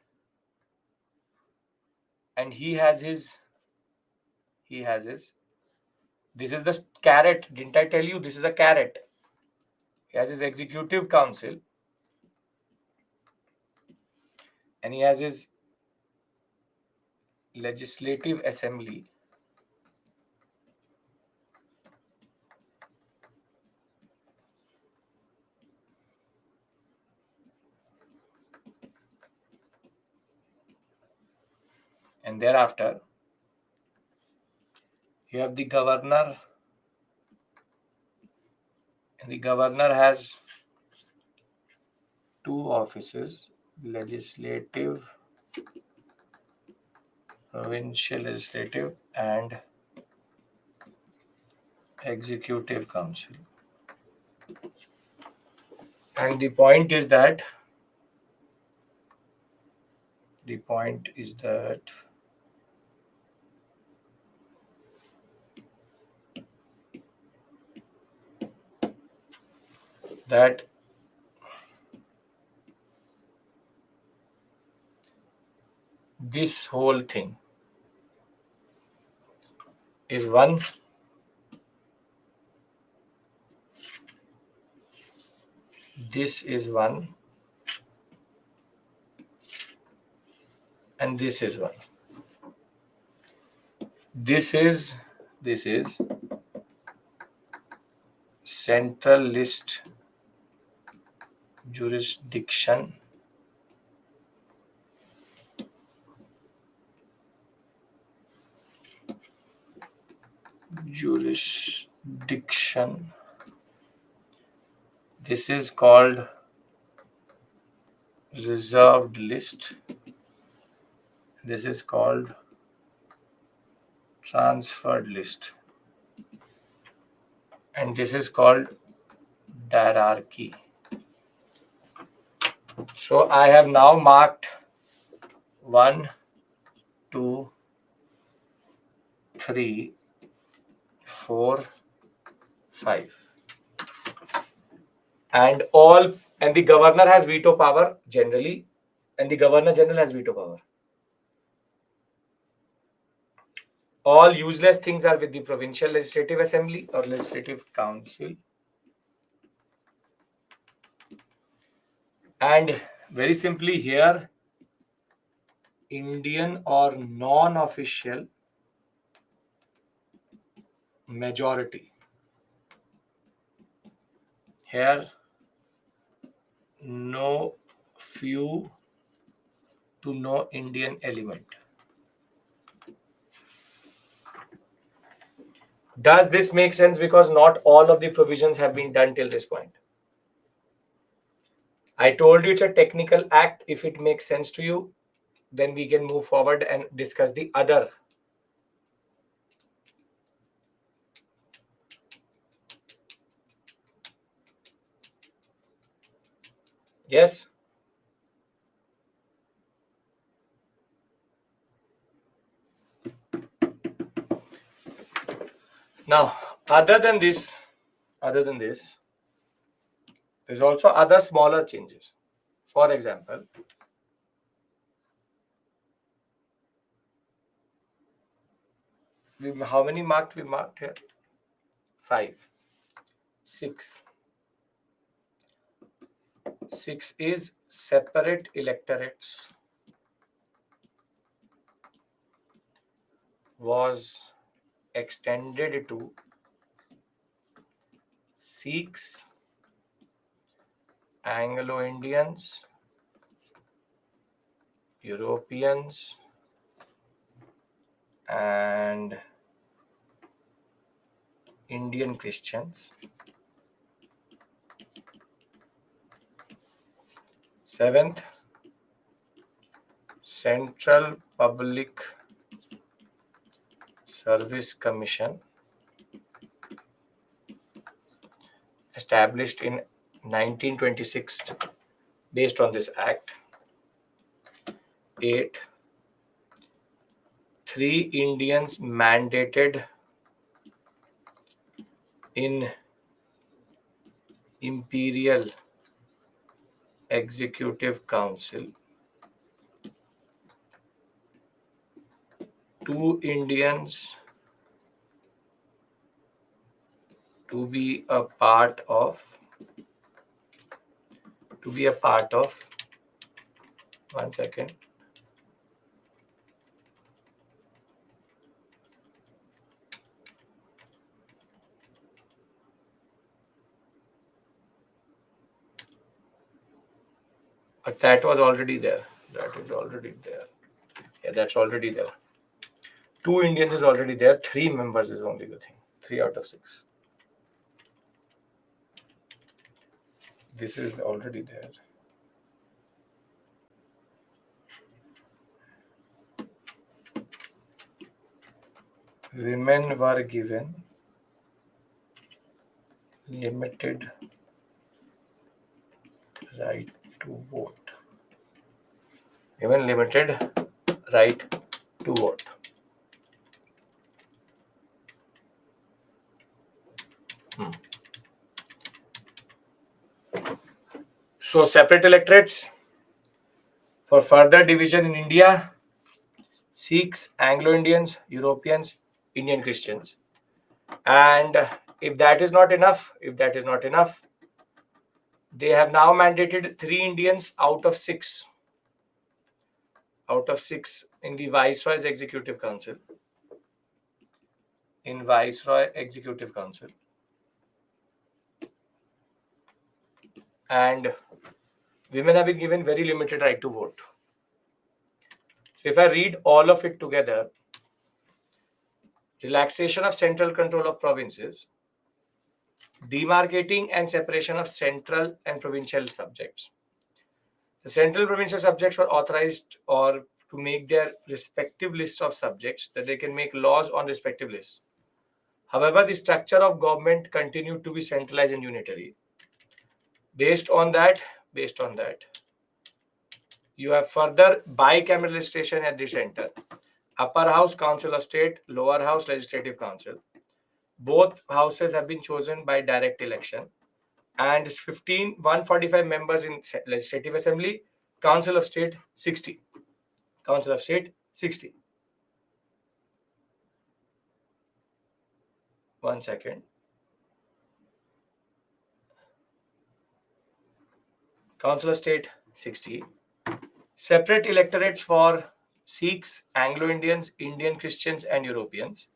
and he has his. This is the carrot. Didn't I tell you? This is a carrot. He has his executive council, and he has his legislative assembly. And thereafter, you have the governor, and the governor has two offices: legislative, provincial legislative, and executive council. And the point is that that this whole thing is one, this is one, and this is one. This is central list jurisdiction, this is called reserved list, this is called transferred list, and this is called hierarchy. So I have now marked 1, 2, 3, 4, 5. And the governor has veto power generally, and the governor general has veto power. All useless things are with the provincial legislative assembly or legislative council. And very simply here, Indian or non-official majority. Here, no few to no Indian element. Does this make sense? Because not all of the provisions have been done till this point. I told you it's a technical act. If it makes sense to you, then we can move forward and discuss the other. Yes? Now, other than this, there's also other smaller changes. For example, how many we marked here? 5. 6. 6 is separate electorates was extended to Sikhs, Anglo-Indians, Europeans, and Indian Christians. 7th, Central Public Service Commission, established in 1926 based on this act. 8, 3 Indians mandated in Imperial Executive Council. 2 Indians to be a part of 1 second. But that was already there. That is already there. Yeah, that's already there. 2 Indians is already there. 3 members is only the thing. 3 out of 6. This is already there. Women were given limited right to vote. Given limited right to vote. So separate electorates for further division in India: Sikhs, Anglo-Indians, Europeans, Indian Christians. And if that is not enough, they have now mandated 3 Indians out of 6 in the Viceroy's Executive Council. In Viceroy Executive Council. And women have been given very limited right to vote. So if I read all of it together: relaxation of central control of provinces, demarcating and separation of central and provincial subjects. The central provincial subjects were authorized or to make their respective lists of subjects, that they can make laws on respective lists. However, the structure of government continued to be centralized and unitary. Based on that, you have further bicameral legislation at the center. Upper House, Council of State; Lower House, Legislative Council. Both houses have been chosen by direct election. And 145 members in Legislative Assembly. Council of State, 60. Council of State, 60. 1 second. Council of State, 60. Separate electorates for Sikhs, Anglo-Indians, Indian Christians, and Europeans.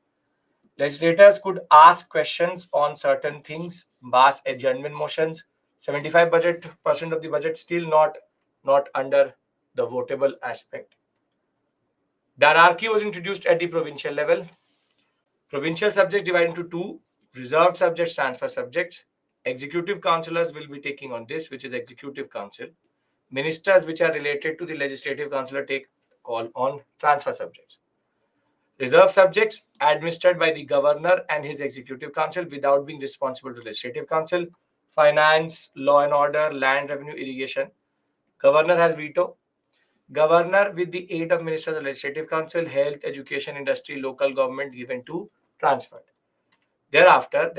Legislators could ask questions on certain things, pass adjournment motions. 75% of the budget still not under the votable aspect. Hierarchy was introduced at the provincial level. Provincial subjects divided into 2: reserved subjects, transfer subjects. Executive councillors will be taking on this, which is Executive Council. Ministers which are related to the Legislative Council take call on transfer subjects. Reserve subjects administered by the governor and his Executive Council without being responsible to the Legislative Council. Finance, law and order, land revenue, irrigation. Governor has veto. Governor with the aid of ministers of the Legislative Council. Health, education, industry, local government given to transferred. Thereafter,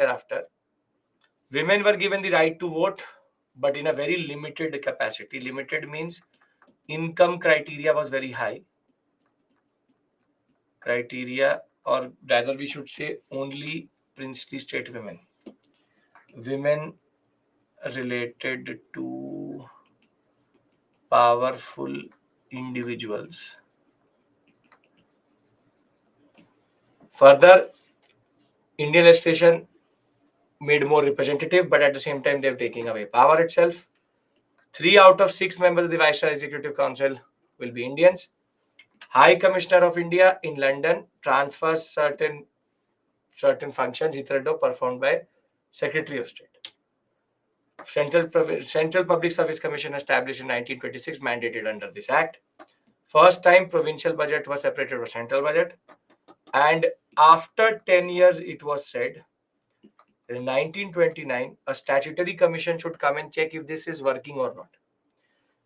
women were given the right to vote, but in a very limited capacity. Limited means income criteria was very high. Criteria, or rather we should say only princely state women. Women related to powerful individuals. Further, Indian legislation made more representative, but at the same time, they're taking away power itself. 3 out of 6 members of the Viceroy Executive Council will be Indians. High Commissioner of India in London transfers certain functions hitherto performed by Secretary of State. Central Public Service Commission established in 1926, mandated under this Act. First time provincial budget was separated from central budget. And after 10 years, it was said in 1929, a statutory commission should come and check if this is working or not.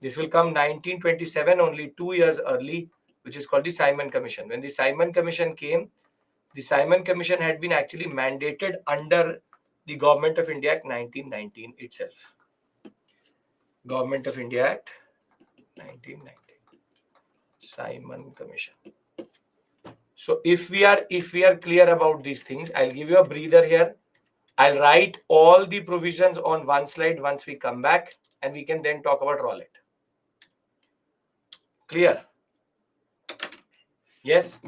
This will come 1927, only 2 years early, which is called the Simon Commission. When the Simon Commission came, the Simon Commission had been actually mandated under the Government of India Act 1919 itself. Government of India Act 1919. Simon Commission. So if we are clear about these things, I'll give you a breather here. I'll write all the provisions on one slide once we come back, and we can then talk about Rowlett. Clear? Yes?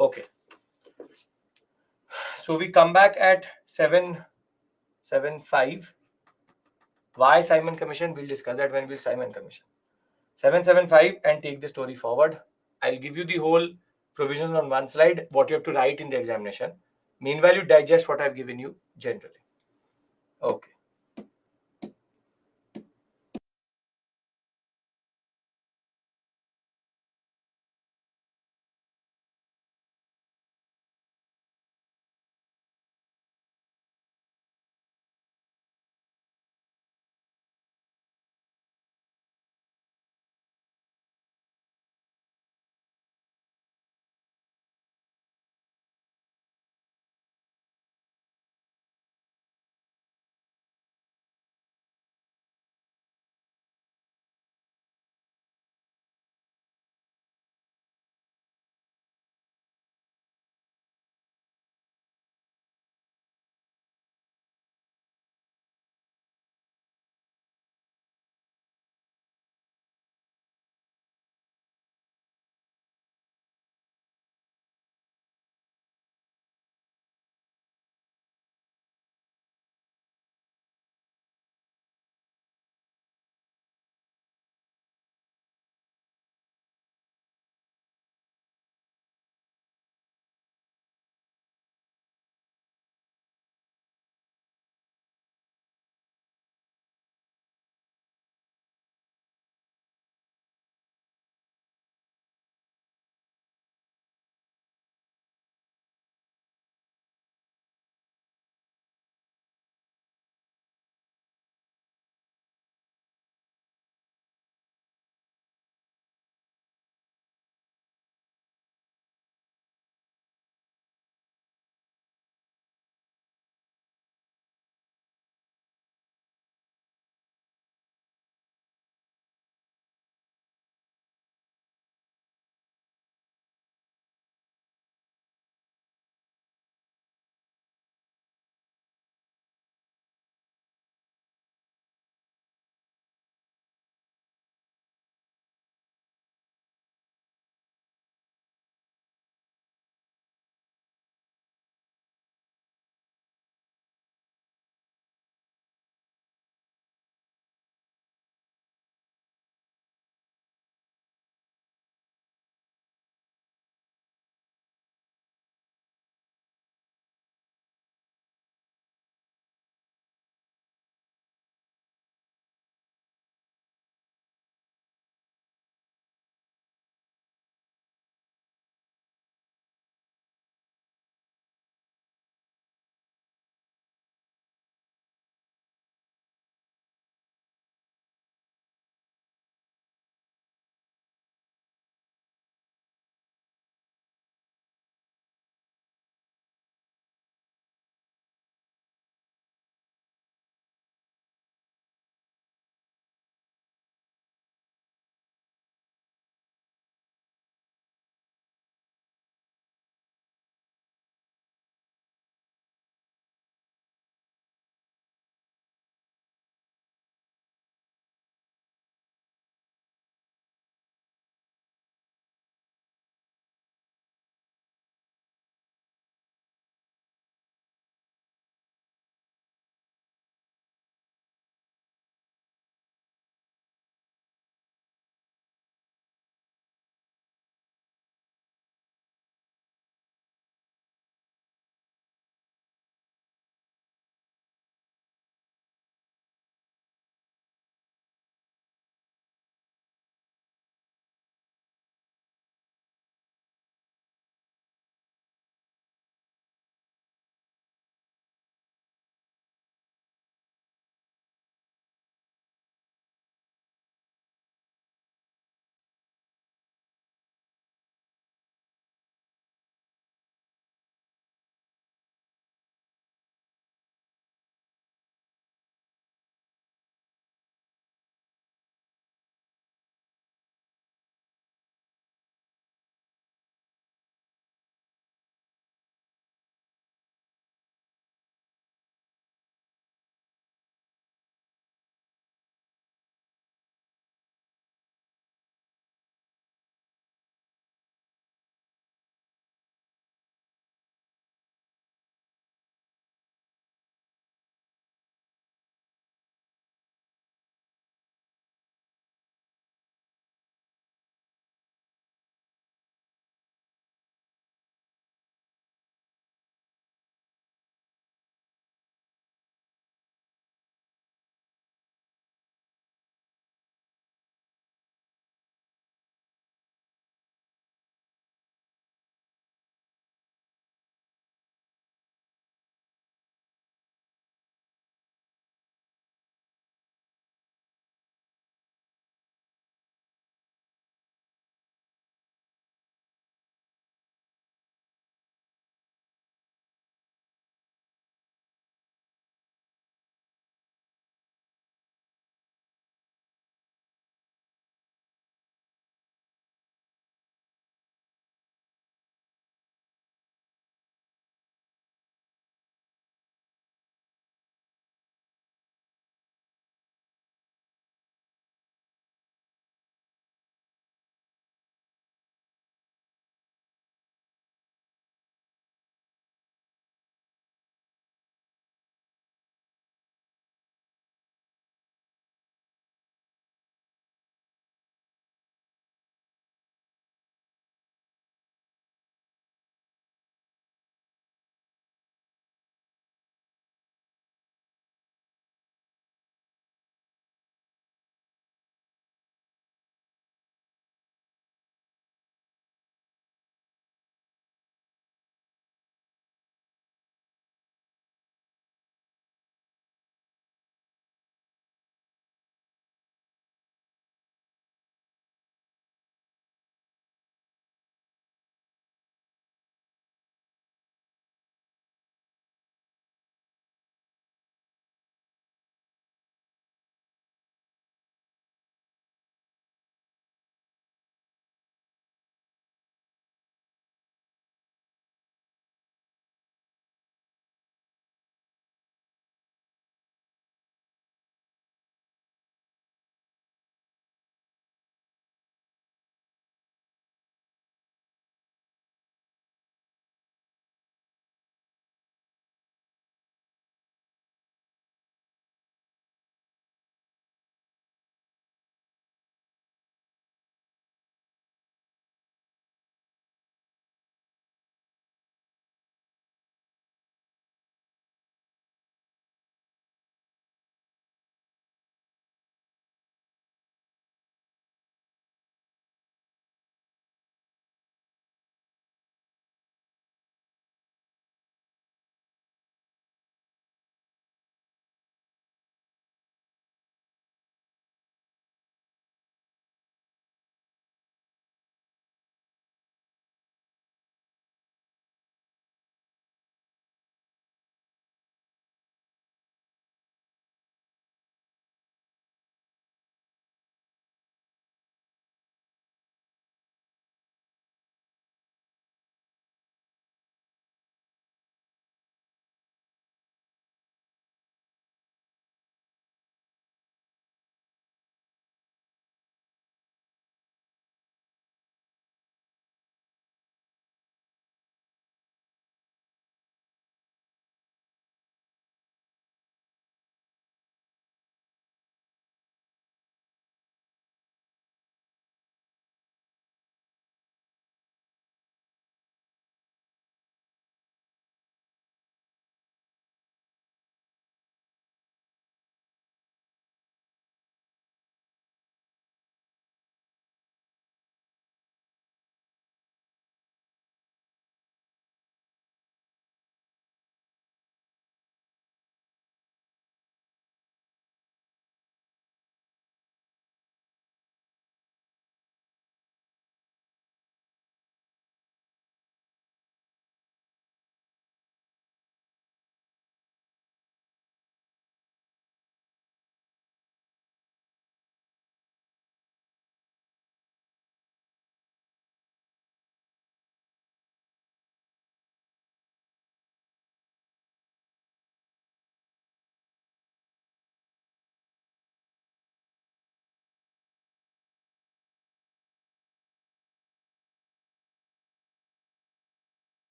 Okay. So we come back at 775. Why Simon Commission? We'll discuss that when we'll Simon Commission. 775 and take the story forward. I'll give you the whole provisions on one slide, what you have to write in the examination. Meanwhile, you digest what I've given you generally. Okay.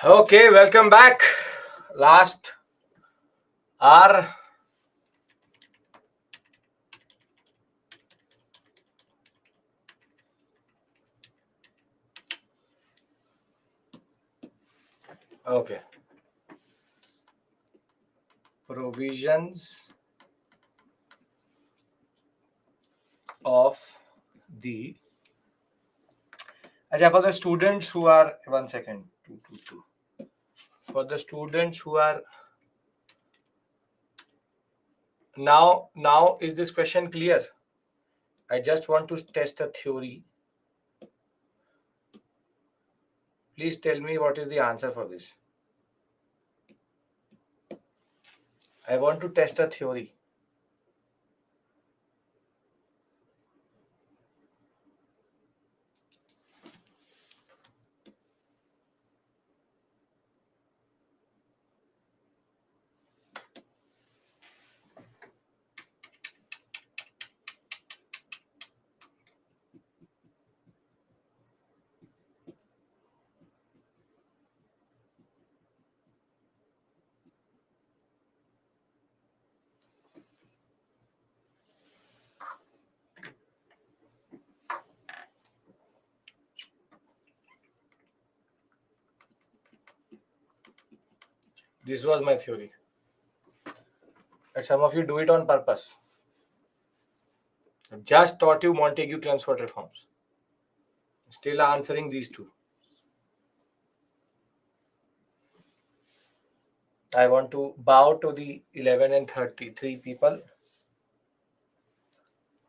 Okay, welcome back. Last hour. Okay. Provisions of the. Acha, for the students who are 1 second. Two. For the students who are now is this question clear? I just want to test a theory. Please tell me what is the answer for this. I want to test a theory. This was my theory. But some of you do it on purpose. I've just taught you Montague-Chelmsford reforms. Still answering these two. I want to bow to the 11 and 33 people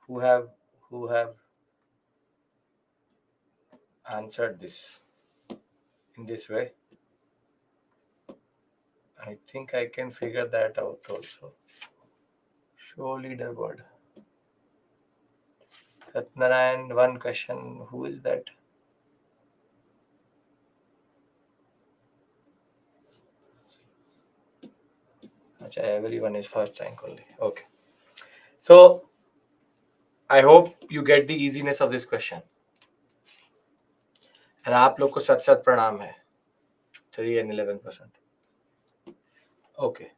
who have answered this in this way. I think I can figure that out also. Show leaderboard. Satnarayan, one question. Who is that? Achha, everyone is first rank only. Okay. So I hope you get the easiness of this question. And आप लोग को सत सत प्रणाम है. 3 and 11%. Okay.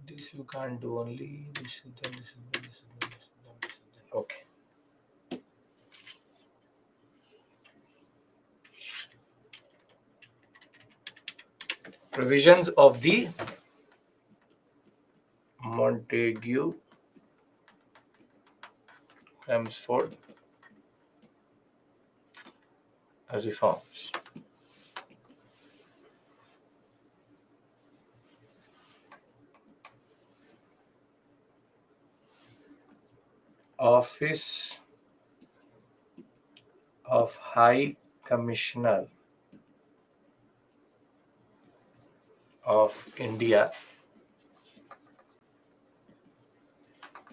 This you can't do only. This is done. This is done. This is done. This is done. This is done. Okay. Provisions of the Montague-Chelmsford reforms. Office of High Commissioner of India,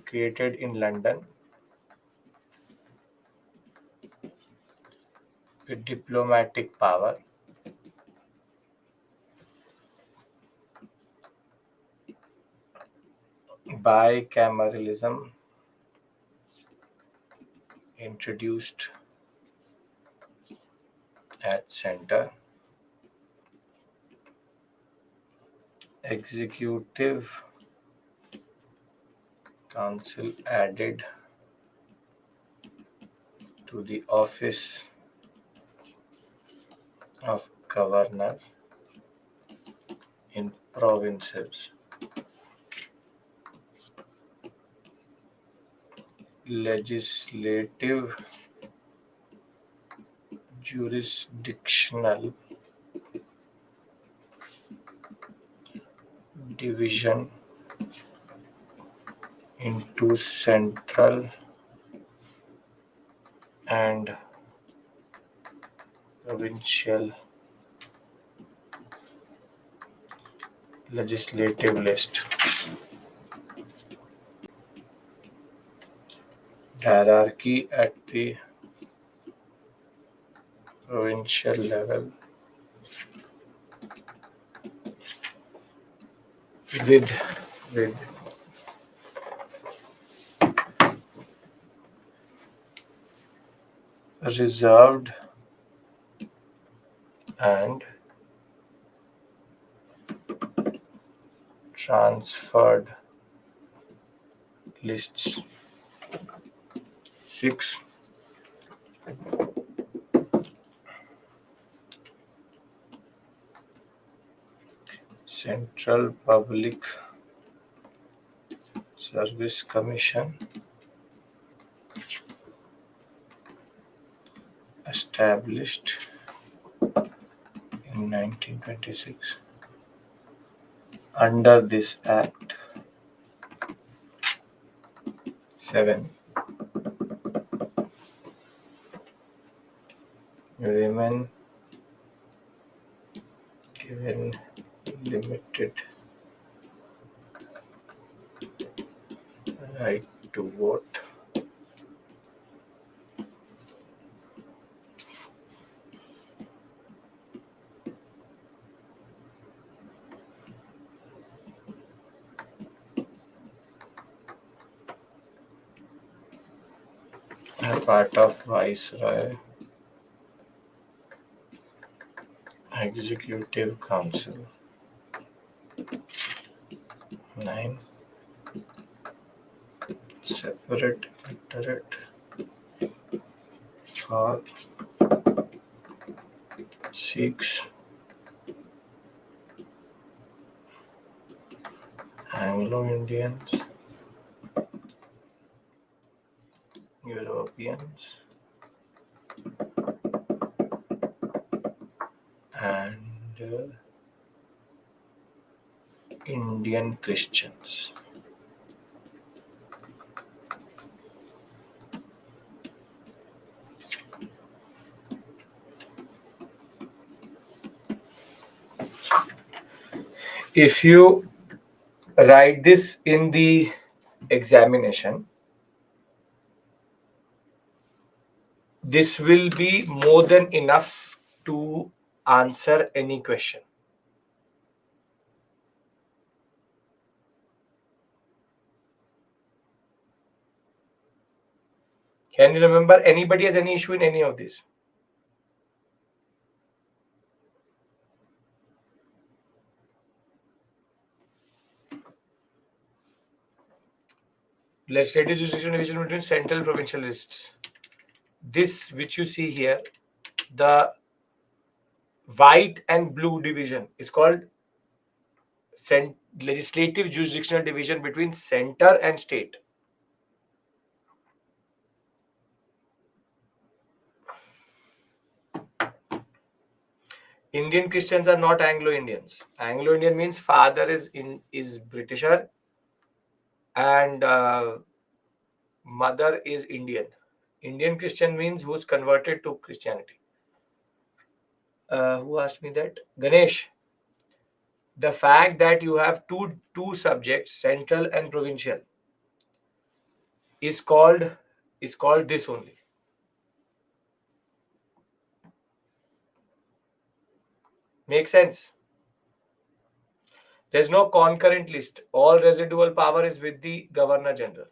created in London with diplomatic power, bicameralism introduced at center, executive council added to the office of governor in provinces, legislative jurisdictional division into central and provincial legislative list. Hierarchy at the provincial level with reserved and transferred lists. 6. Central Public Service Commission established in 1926 under this act. 7. Women given limited right to vote. A part of Viceroy Executive Council. 9. Separate electorate for Sikhs, Anglo-Indians, Europeans, and Indian Christians. If you write this in the examination, this will be more than enough to answer any question. Can you remember anybody has any issue in any of these? Legislative jurisdiction division between central provincial lists. This which you see here, the white and blue division is called legislative jurisdictional division between center and state. Indian Christians are not Anglo-Indians. Anglo-Indian means father is Britisher and mother is Indian. Indian Christian means who's converted to Christianity. Who asked me that? Ganesh. The fact that you have two subjects, central and provincial, is called this only. Makes sense? There's no concurrent list. All residual power is with the Governor General.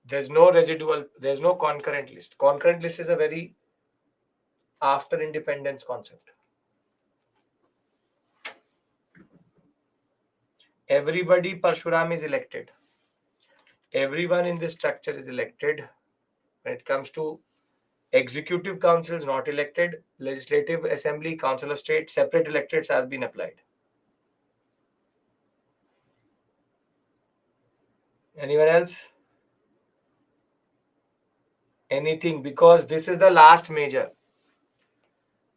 There's no concurrent list. Concurrent list is a very after independence concept. Everybody Parshuram is elected. Everyone in this structure is elected. When it comes to executive council is not elected. Legislative assembly, council of state, separate electeds have been applied. Anyone else? Anything? Because this is the last major.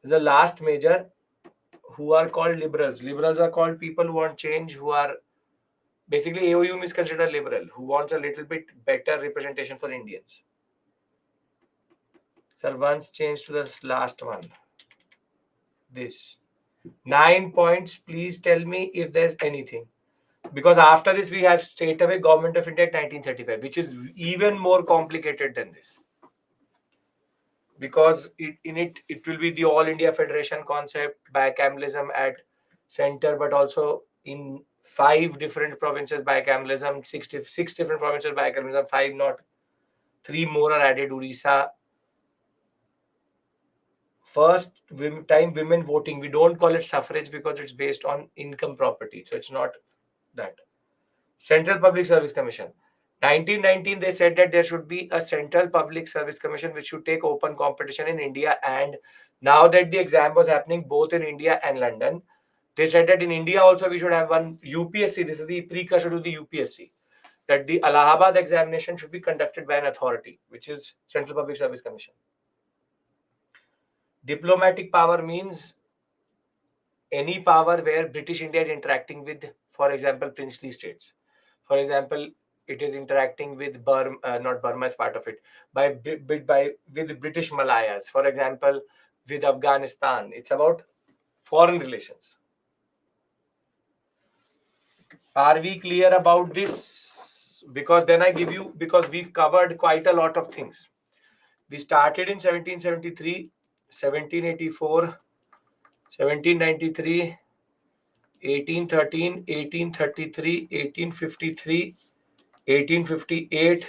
This is the last major who are called liberals. Liberals are called people who want change, who are basically AOUM is considered liberal, who wants a little bit better representation for Indians. Sir, once change to the last one. This 9 points. Please tell me if there's anything. Because after this, we have straight away Government of India 1935, which is even more complicated than this. Because it will be the All India Federation concept, bicameralism at center, but also in 5 different provinces bicameralism, six different provinces bicameralism, 5 not, 3 more are added, Orissa. First time women voting, we don't call it suffrage because it's based on income property, so it's not that. Central Public Service Commission. 1919, they said that there should be a Central Public Service Commission which should take open competition in India. And now that the exam was happening both in India and London, they said that in India also we should have one UPSC. This is the precursor to the UPSC. That the Allahabad examination should be conducted by an authority, which is Central Public Service Commission. Diplomatic power means any power where British India is interacting with, for example, princely states. For example, it is interacting with Burma, not Burma is part of it, with British Malayas. For example, with Afghanistan. It's about foreign relations. Are we clear about this? Because then I give you, because we've covered quite a lot of things. We started in 1773, 1784, 1793, 1813, 1833, 1853, 1858,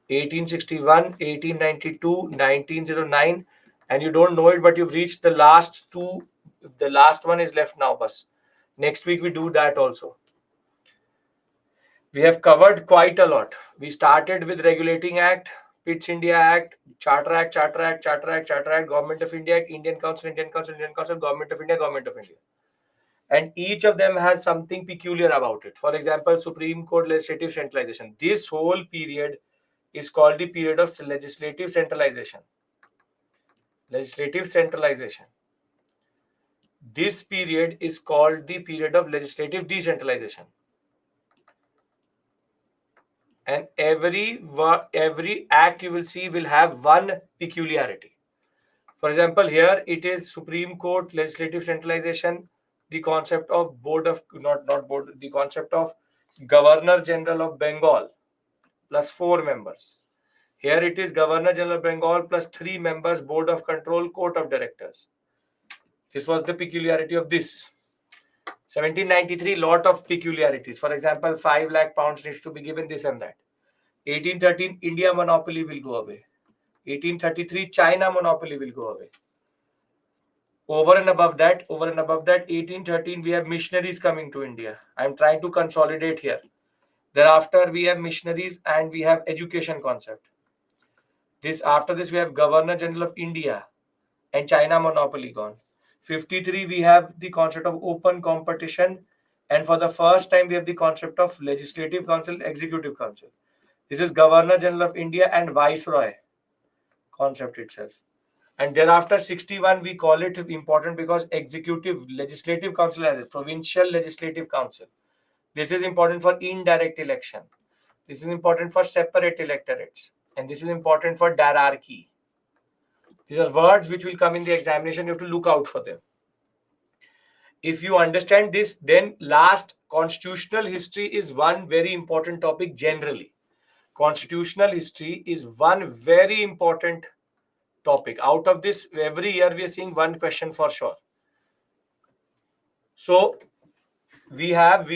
1861, 1892, 1909, and you don't know it, but you've reached the last two. The last one is left now, bus. Next week we do that also. We have covered quite a lot. We started with Regulating Act, Pitt's India Act, Charter Act, Charter Act, Charter Act, Charter Act, Government of India Act, Indian Council, Indian Council, Indian Council, Government of India, Government of India. And each of them has something peculiar about it. For example, Supreme Court legislative centralization. This whole period is called the period of legislative centralization. Legislative centralization. This period is called the period of legislative decentralization. And every act you will see will have one peculiarity. For example, here it is Supreme Court legislative centralization, the concept of the concept of Governor General of Bengal plus 4 members. Here it is Governor General of Bengal plus 3 members, Board of Control, Court of Directors. This was the peculiarity of this. 1793, lot of peculiarities. For example, 5 lakh pounds needs to be given, this and that. 1813, India monopoly will go away. 1833, China monopoly will go away. Over and above that, 1813, we have missionaries coming to India. I'm trying to consolidate here. Thereafter, we have missionaries and we have education concept. After this, we have Governor General of India and China monopoly gone. 53, we have the concept of open competition. And for the first time, we have the concept of Legislative Council, Executive Council. This is Governor General of India and Viceroy concept itself. And thereafter, 61, we call it important because Legislative Council has it, Provincial Legislative Council. This is important for indirect election. This is important for separate electorates. And this is important for diarchy. These are words which will come in the examination. You have to look out for them. If you understand this, then last, constitutional history is one very important topic generally. Constitutional history is one very important topic. Out of this, every year we are seeing one question for sure. So we have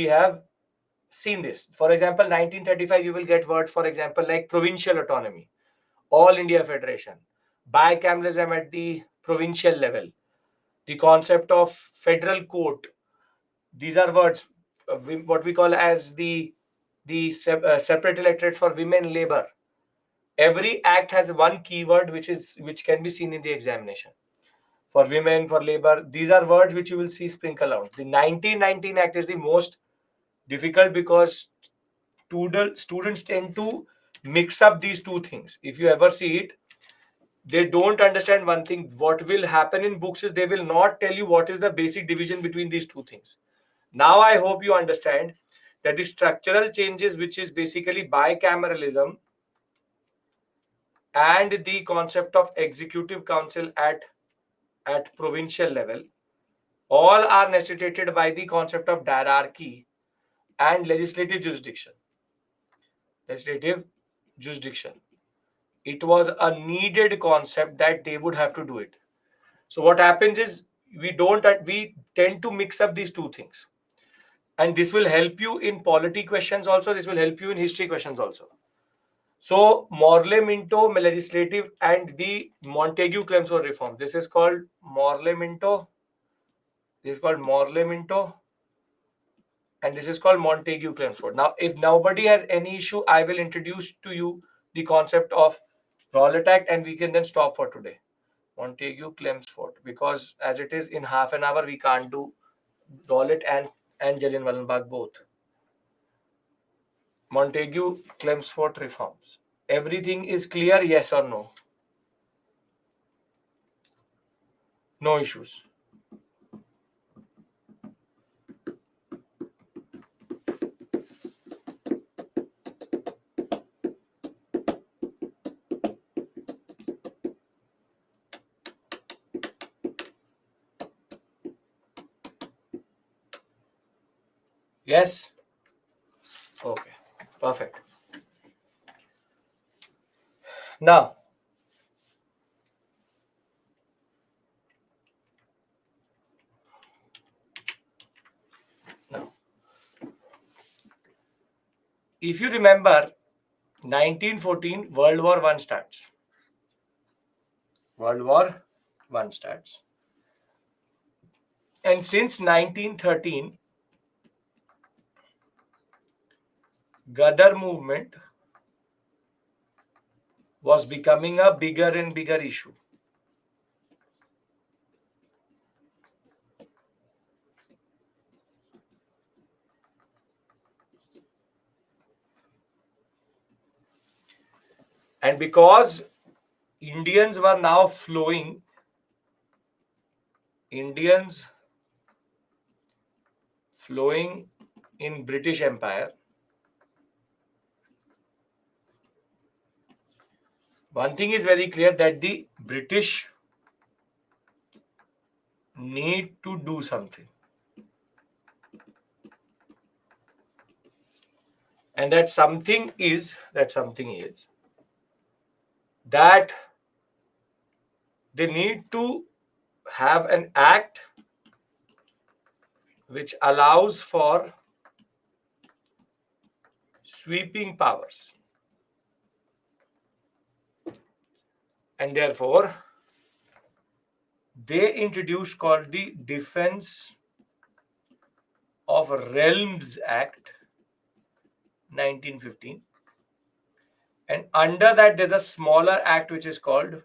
seen this. For example, 1935, you will get words, for example, like provincial autonomy, all India federation, bicameralism at the provincial level, the concept of federal court. These are words, what we call as the separate electorates for women labor. Every act has one keyword which can be seen in the examination. For women, for labor, these are words which you will see sprinkle out. The 1919 Act is the most difficult because students tend to mix up these two things. If you ever see it, they don't understand one thing. What will happen in books is they will not tell you what is the basic division between these two things. Now I hope you understand that the structural changes, which is basically bicameralism and the concept of executive council at provincial level, all are necessitated by the concept of diarchy and legislative jurisdiction. Legislative jurisdiction. It was a needed concept that they would have to do it. So what happens is we tend to mix up these two things. And this will help you in polity questions also. This will help you in history questions also. So Morley-Minto legislative and the Montagu-Chelmsford reform. This is called Morley-Minto. This is called Morley-Minto. And this is called Montagu-Chelmsford. Now, if nobody has any issue, I will introduce to you the concept of Rowlatt Act, and we can then stop for today. Montagu-Chelmsford, because as it is in half an hour, we can't do Rowlatt and Jallianwala Bagh both. Montagu-Chelmsford reforms. Everything is clear, yes or no? No issues. Yes? Okay, perfect. Now, if you remember, 1914, World War I starts. World War I starts. And since 1913, Ghadar movement was becoming a bigger and bigger issue. And because Indians were now flowing in British Empire, one thing is very clear, that the British need to do something. And that something is that they need to have an act which allows for sweeping powers. And therefore, they introduced called the Defense of Realms Act 1915. And under that, there's a smaller act which is called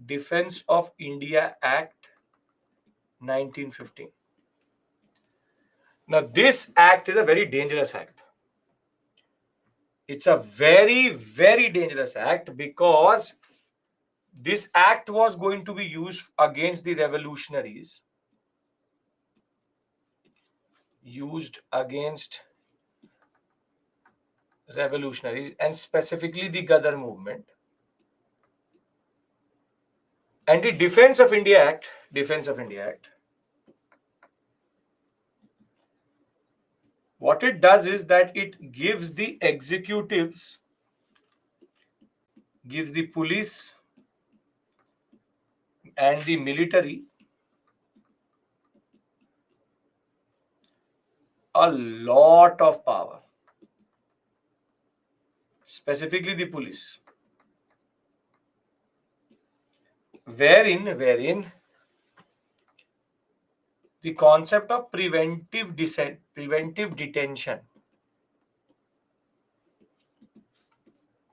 Defense of India Act 1915. Now, this act is a very dangerous act. It's a very, very dangerous act, because this act was going to be used against the revolutionaries, and specifically the Ghadar movement. And the Defense of India Act, what it does is that it gives the executives, gives the police and the military a lot of power, specifically the police, wherein the concept of preventive detention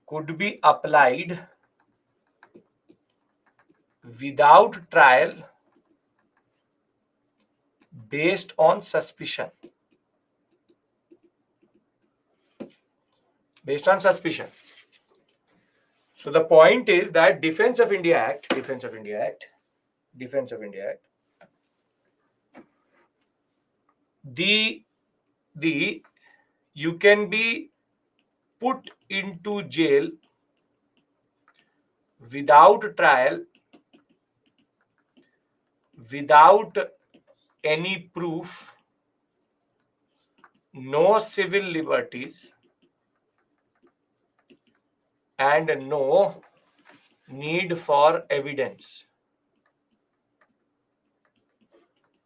could be applied without trial based on suspicion. So the point is that Defense of India Act, the you can be put into jail without trial, without any proof, no civil liberties, and no need for evidence,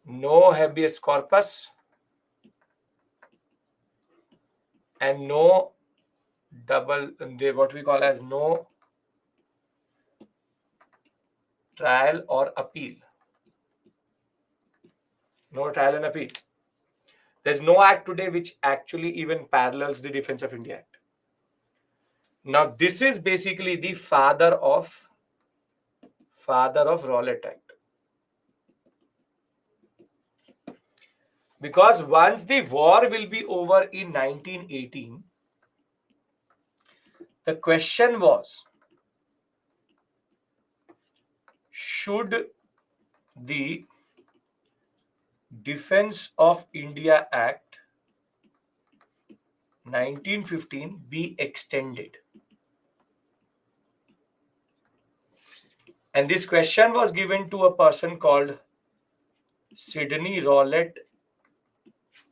no habeas corpus, and no what we call as no trial or appeal. No trial and appeal. There's no act today which actually even parallels the Defense of India Act. Now, this is basically the father of Rowlatt Act. Because once the war will be over in 1918, the question was, should the Defense of India Act 1915 be extended? And this question was given to a person called Sidney Rowlatt.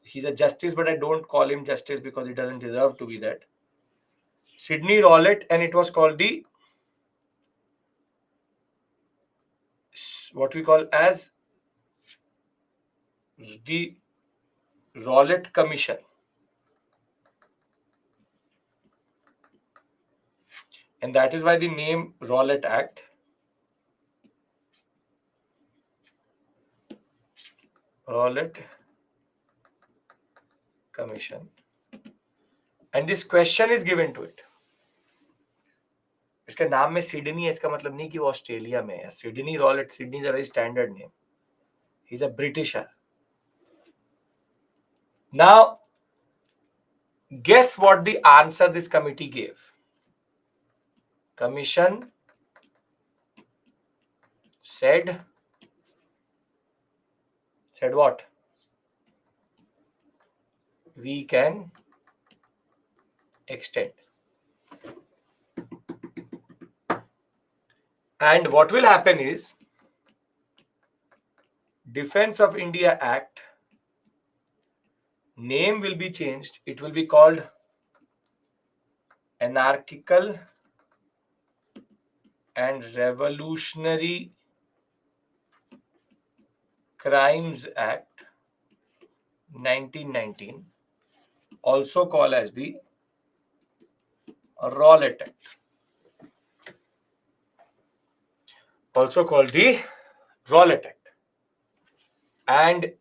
He's a justice, but I don't call him justice because he doesn't deserve to be that. Sidney Rowlatt, and it was called what we call as the Rowlatt Commission. And that is why the name Rowlatt Act. Rowlatt Commission. And this question is given to it. इसके नाम में Sydney है, इसका मतलब नहीं कि वो Australia में है. Sydney Rowlatt, Sydney is a very standard name. He is a britisher. Now, guess what the answer this committee gave? Commission said what? We can extend. And what will happen is, Defense of India Act name will be changed. It will be called Anarchical and Revolutionary Crimes Act 1919, also called as the Rowlatt Act. Also called the Rowlatt Act. And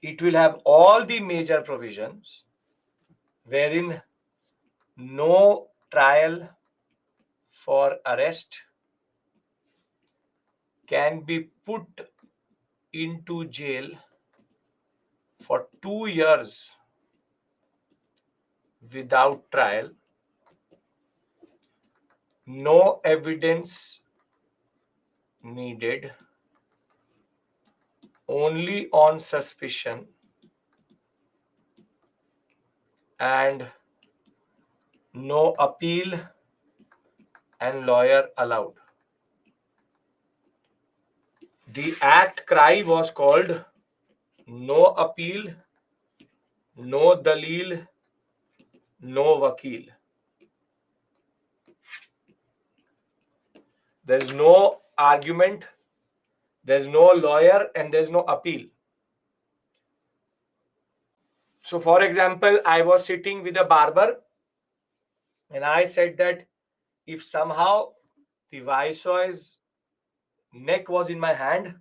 it will have all the major provisions wherein no trial for arrest can be put into jail for 2 years without trial. No evidence needed, only on suspicion, and no appeal and lawyer allowed. The act cry was called no appeal, no dalil, no vakil. There's no argument, there's no lawyer, and there's no appeal. So, for example, I was sitting with a barber and I said that if somehow the viceroy's neck was in my hand,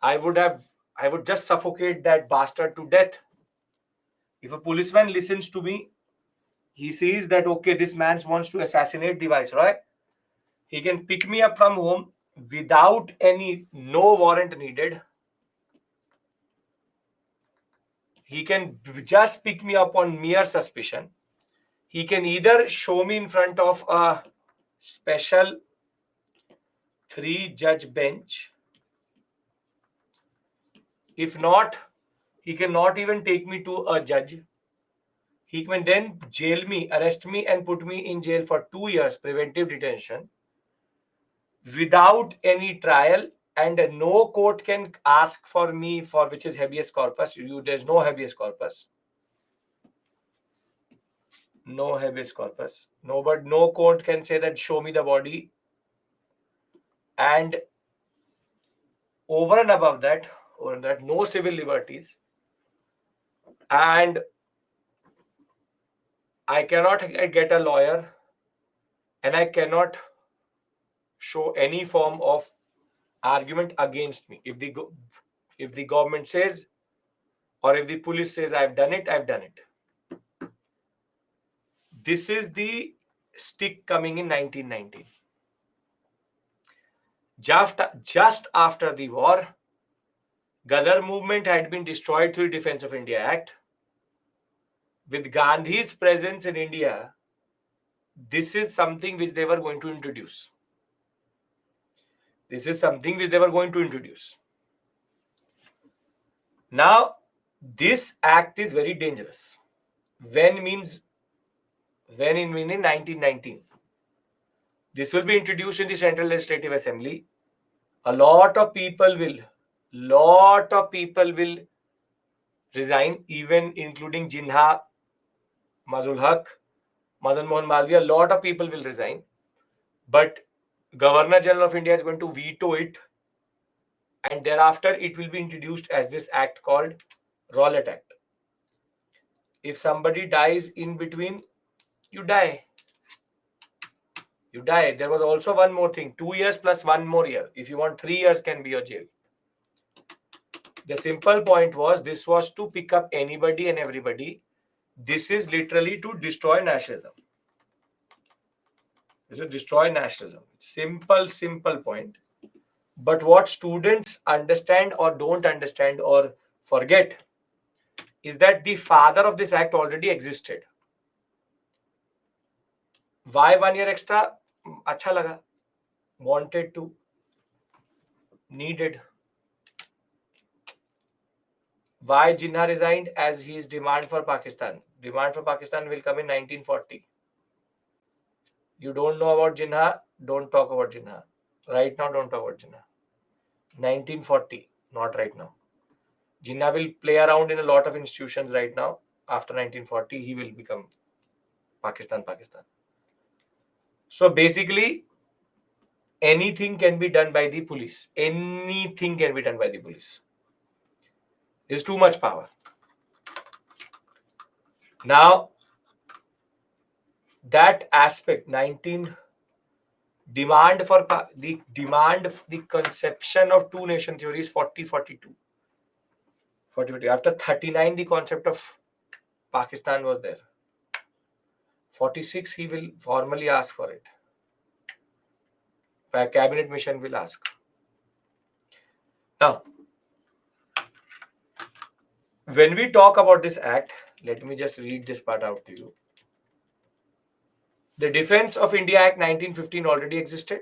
I would just suffocate that bastard to death. If a policeman listens to me, he sees that, okay, this man wants to assassinate the viceroy, he can pick me up from home without no warrant needed. He can just pick me up on mere suspicion. He can either show me in front of a special 3-judge bench. If not, he cannot even take me to a judge. He can then jail me, arrest me, and put me in jail for 2 years, preventive detention, without any trial, and no court can ask for me for which is habeas corpus. There's no habeas corpus. No habeas corpus. No court can say that show me the body. And over and above that, no civil liberties. And I cannot get a lawyer and I cannot show any form of argument against me. If the government says or if the police says I've done it, I've done it. This is the stick coming in 1919. Just after the war, Gadar movement had been destroyed through the Defense of India Act. With Gandhi's presence in India, this is something which they were going to introduce. This is something which they were going to introduce. Now, this act is very dangerous. When means when in 1919. This will be introduced in the Central Legislative Assembly. A lot of people will resign, even including Jinha, Mazul Haq, Madan Mohan Malviya. A lot of people will resign. But Governor General of India is going to veto it, and thereafter it will be introduced as this act called Rowlatt Act. If somebody dies in between, you die. You die. There was also one more thing, 2 years plus 1 more year. If you want, 3 years can be your jail. The simple point was this was to pick up anybody and everybody. This is literally to destroy nationalism. This is destroy nationalism. Simple point. But what students understand or don't understand or forget is that the father of this act already existed. Why 1 year extra? Acha laga. Wanted to. Needed. Why Jinnah resigned? As his demand for Pakistan. Demand for Pakistan will come in 1940. You don't know about Jinnah, don't talk about Jinnah. Right now, don't talk about Jinnah. 1940, not right now. Jinnah will play around in a lot of institutions right now. After 1940, he will become Pakistan. So basically, anything can be done by the police. Anything can be done by the police. There's too much power. Now, that aspect, the conception of two nation theory is 40-42. 40. After 39, the concept of Pakistan was there. 46, he will formally ask for it. By cabinet mission will ask. Now, when we talk about this act, let me just read this part out to you. The Defense of India Act 1915 already existed.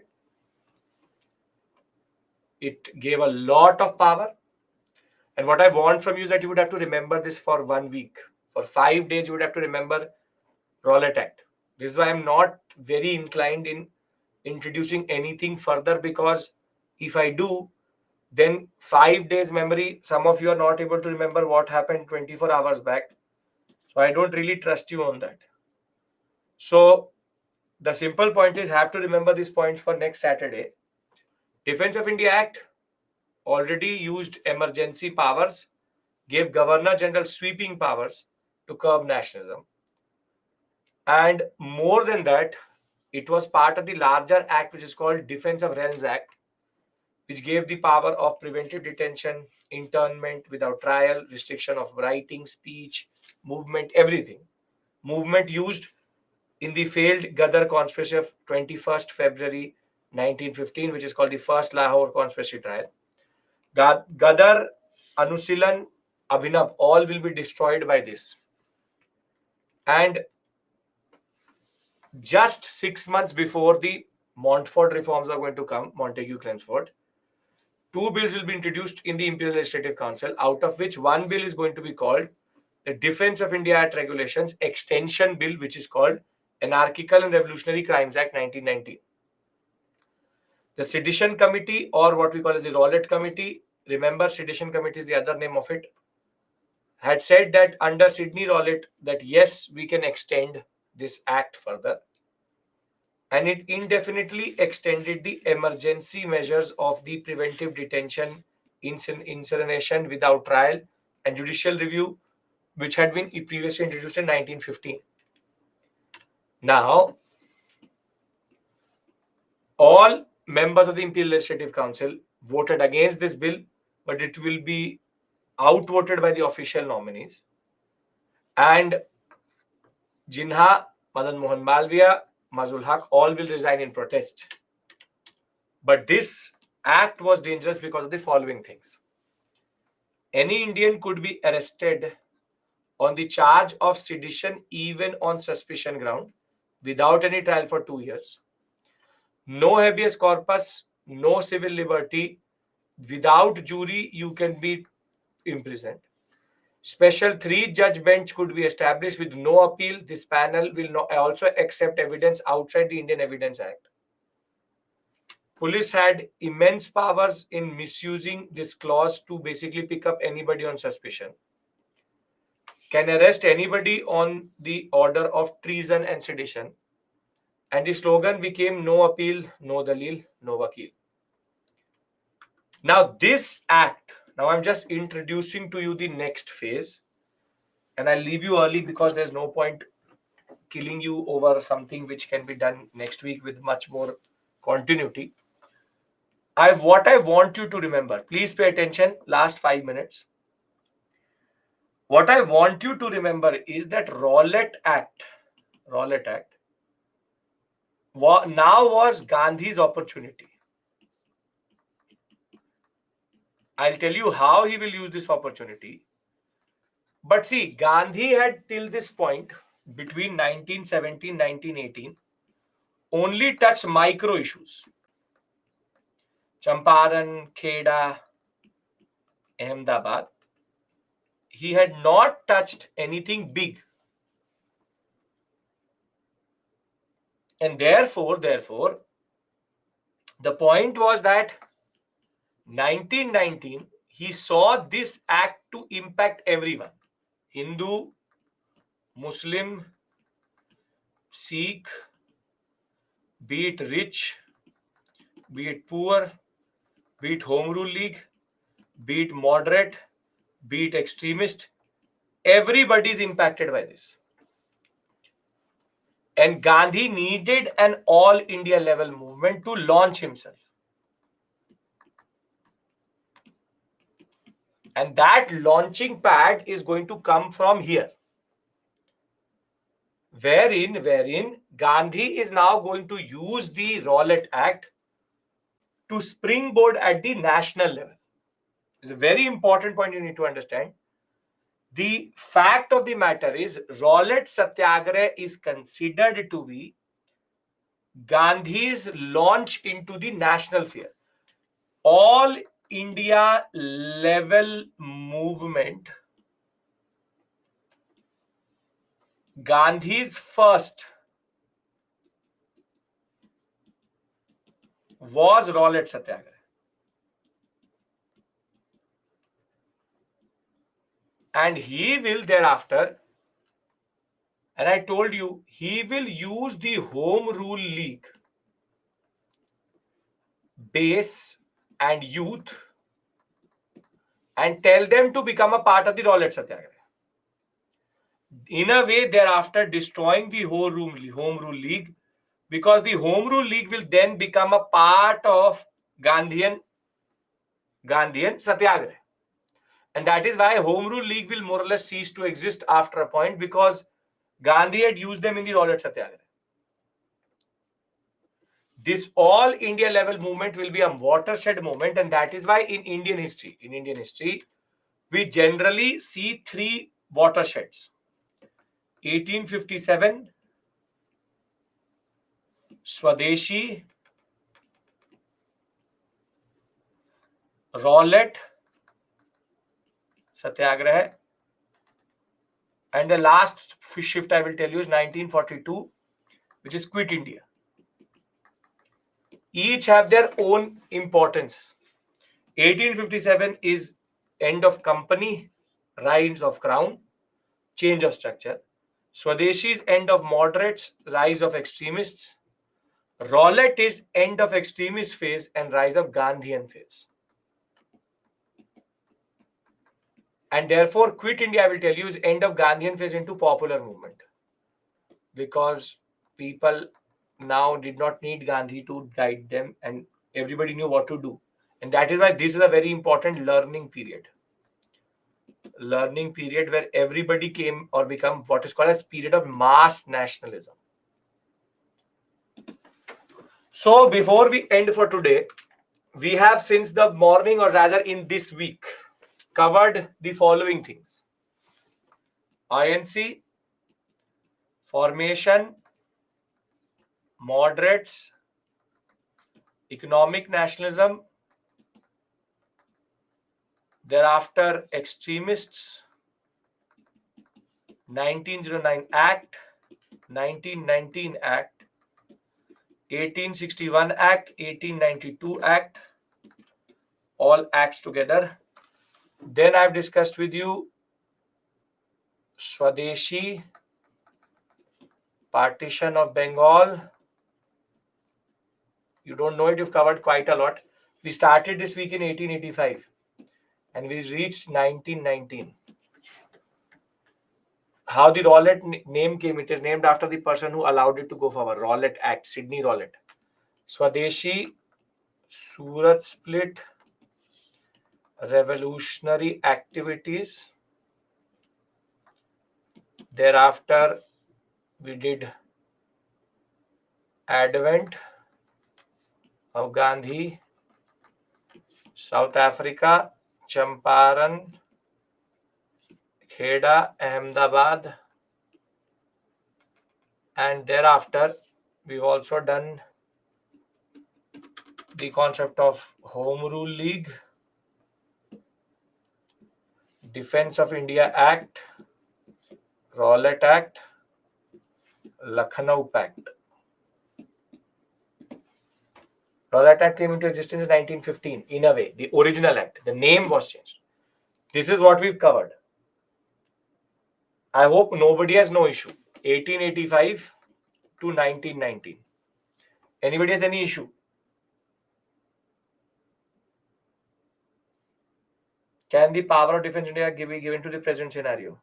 It gave a lot of power. And what I want from you is that you would have to remember this for 1 week. For 5 days, you would have to remember Rowlatt Act. This is why I'm not very inclined in introducing anything further, because if I do, then 5 days memory, some of you are not able to remember what happened 24 hours back. So I don't really trust you on that. So the simple point is, have to remember these points for next Saturday. Defense of India Act already used emergency powers, gave Governor General sweeping powers to curb nationalism. And more than that, it was part of the larger act which is called Defense of Realms Act, which gave the power of preventive detention, internment without trial, restriction of writing, speech, movement, everything. Movement used in the failed Gadar conspiracy of 21st February 1915, which is called the first Lahore conspiracy trial. Gadar, Anusilan, Abhinav, all will be destroyed by this. And just 6 months before the Montfort reforms are going to come, Montagu-Chelmsford, 2 bills will be introduced in the Imperial Legislative Council, out of which one bill is going to be called the Defense of India Act Regulations Extension Bill, which is called Anarchical and Revolutionary Crimes Act 1919. The Sedition Committee, or what we call as the Rowlatt Committee, remember Sedition Committee is the other name of it, had said that under Sidney Rowlatt that yes, we can extend this act further. And it indefinitely extended the emergency measures of the preventive detention, incineration without trial, and judicial review, which had been previously introduced in 1915. Now, all members of the Imperial Legislative Council voted against this bill, but it will be outvoted by the official nominees. And Jinha, Madan Mohan Malviya, Mazul Haq all will resign in protest. But this act was dangerous because of the following things. Any Indian could be arrested on the charge of sedition even on suspicion ground without any trial for 2 years. No habeas corpus, no civil liberty. Without jury, you can be imprisoned. Special three-judge bench could be established with no appeal. This panel will not also accept evidence outside the Indian Evidence Act. Police had immense powers in misusing this clause to basically pick up anybody on suspicion. Can arrest anybody on the order of treason and sedition. And the slogan became no appeal, no dalil, no vakil. Now this act, now I'm just introducing to you the next phase. And I'll leave you early because there's no point killing you over something which can be done next week with much more continuity. What I want you to remember, please pay attention, last 5 minutes. What I want you to remember is that Rowlatt Act now was Gandhi's opportunity. I'll tell you how he will use this opportunity. But see, Gandhi had till this point, between 1917 and 1918, only touched micro issues. Champaran, Kheda, Ahmedabad. He had not touched anything big. And therefore, the point was that 1919, he saw this act to impact everyone. Hindu, Muslim, Sikh, be it rich, be it poor, be it Home Rule League, be it moderate, be it extremist, everybody is impacted by this. And Gandhi needed an all India level movement to launch himself. And that launching pad is going to come from here. Wherein Gandhi is now going to use the Rowlatt Act to springboard at the national level. It's a very important point you need to understand. The fact of the matter is Rowlatt Satyagraha is considered to be Gandhi's launch into the national sphere. All India level movement, Gandhi's first was Rowlatt Satyagraha. And he will thereafter, and I told you, he will use the Home Rule League base and youth and tell them to become a part of the Rowlatt Satyagraha. In a way, thereafter destroying the Home Rule League, because the Home Rule League will then become a part of Gandhian Satyagraha. And that is why Home Rule League will more or less cease to exist after a point, because Gandhi had used them in the Rowlatt Satyagraha. This all India level movement will be a watershed movement, and that is why in Indian history, we generally see three watersheds. 1857, Swadeshi, Rowlatt Satyagraha, and the last shift I will tell you is 1942, which is Quit India. Each have their own importance. 1857 is end of company, rise of crown, change of structure. Swadeshi is end of moderates, rise of extremists. Rowlatt is end of extremist phase and rise of Gandhian phase. And therefore, Quit India, I will tell you, is end of Gandhian phase into popular movement. Because people now did not need Gandhi to guide them, and everybody knew what to do. And that is why this is a very important learning period. Learning period where everybody came or become what is called as period of mass nationalism. So before we end for today, we have since the morning, or rather in this week, covered the following things: INC, formation, moderates, economic nationalism, thereafter extremists, 1909 Act, 1919 Act, 1861 Act, 1892 Act, all acts together. Then I've discussed with you Swadeshi, partition of Bengal. You don't know it, you've covered quite a lot. We started this week in 1885 and we reached 1919. How the Rowlatt name came, it is named after the person who allowed it to go forward. Rowlatt Act, Sidney Rowlatt. Swadeshi, Surat split, revolutionary activities. Thereafter, we did advent of Gandhi, South Africa, Champaran, Kheda, Ahmedabad, and thereafter we've also done the concept of Home Rule League, Defense of India Act, Rowlatt Act, Lucknow Pact. Rowlatt Act came into existence in 1915 in a way. The original act, the name was changed. This is what we've covered. I hope nobody has no issue. 1885 to 1919. Anybody has any issue? Can the power of defense India be given to the present scenario?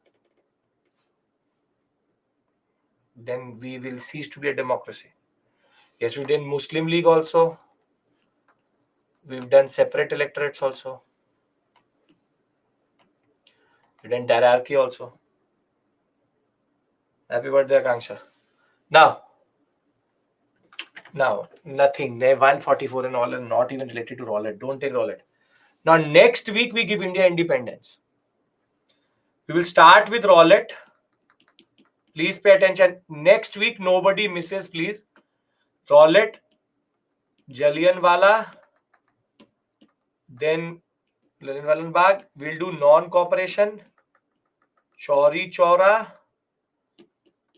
Then we will cease to be a democracy. Yes, we did Muslim League also. We've done separate electorates also. We've done hierarchy also. Happy birthday, Akanksha. Now, nothing. They're 144 and all, and not even related to Rowlatt. Don't take Rowlatt. Now, next week we give India independence. We will start with Rowlatt. Please pay attention. Next week, nobody misses, please. Rowlatt, Jallianwala, then Jallianwala Bagh. We'll do non-cooperation, Chauri Chaura,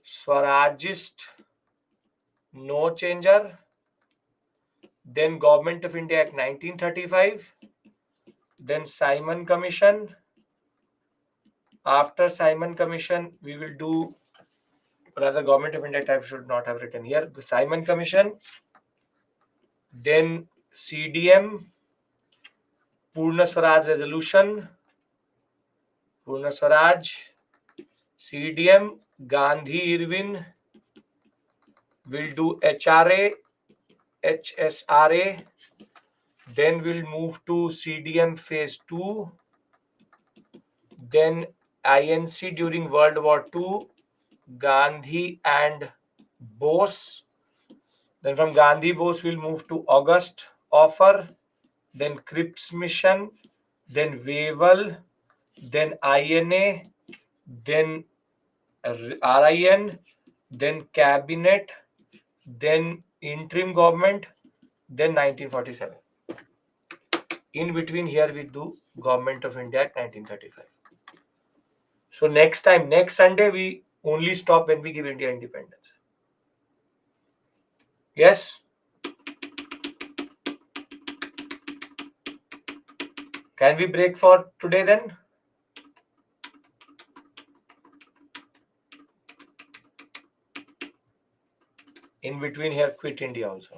Swarajist, no changer, then Government of India Act 1935, then Simon Commission. After Simon Commission, we will do, rather Government of India Act I should not have written here, the Simon Commission, then CDM, Purna Swaraj Resolution, Purna Swaraj, CDM, Gandhi Irwin, will do HRA, HSRA, then we'll move to CDM phase 2, then INC during World War II, Gandhi and Bose. Then from Gandhi Bose we'll move to August offer, then Cripps mission, then Wavell, then INA, then RIN, then cabinet, then interim government, then 1947. In between here we do Government of India Act 1935. So next time, next Sunday, we only stop when we give India independence. Yes? Can we break for today then? In between here, quit India also.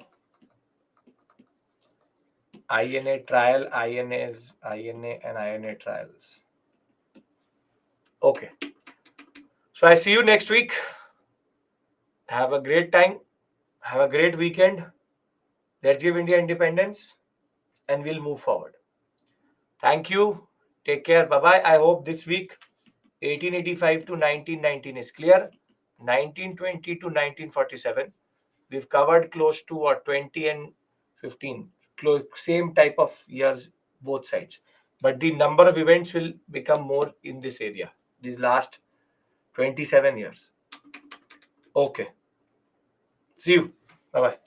INA trial, INAs, INA and INA trials. Okay. So I see you next week. Have a great time. Have a great weekend. Let's give India independence and we'll move forward. Thank you. Take care. Bye bye. I hope this week 1885 to 1919 is clear. 1920 to 1947. We've covered close to what 20 and 15. Same type of years, both sides. But the number of events will become more in this area. These last 27 years. Okay. See you. Bye bye.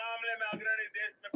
मामले में अग्रणी देश में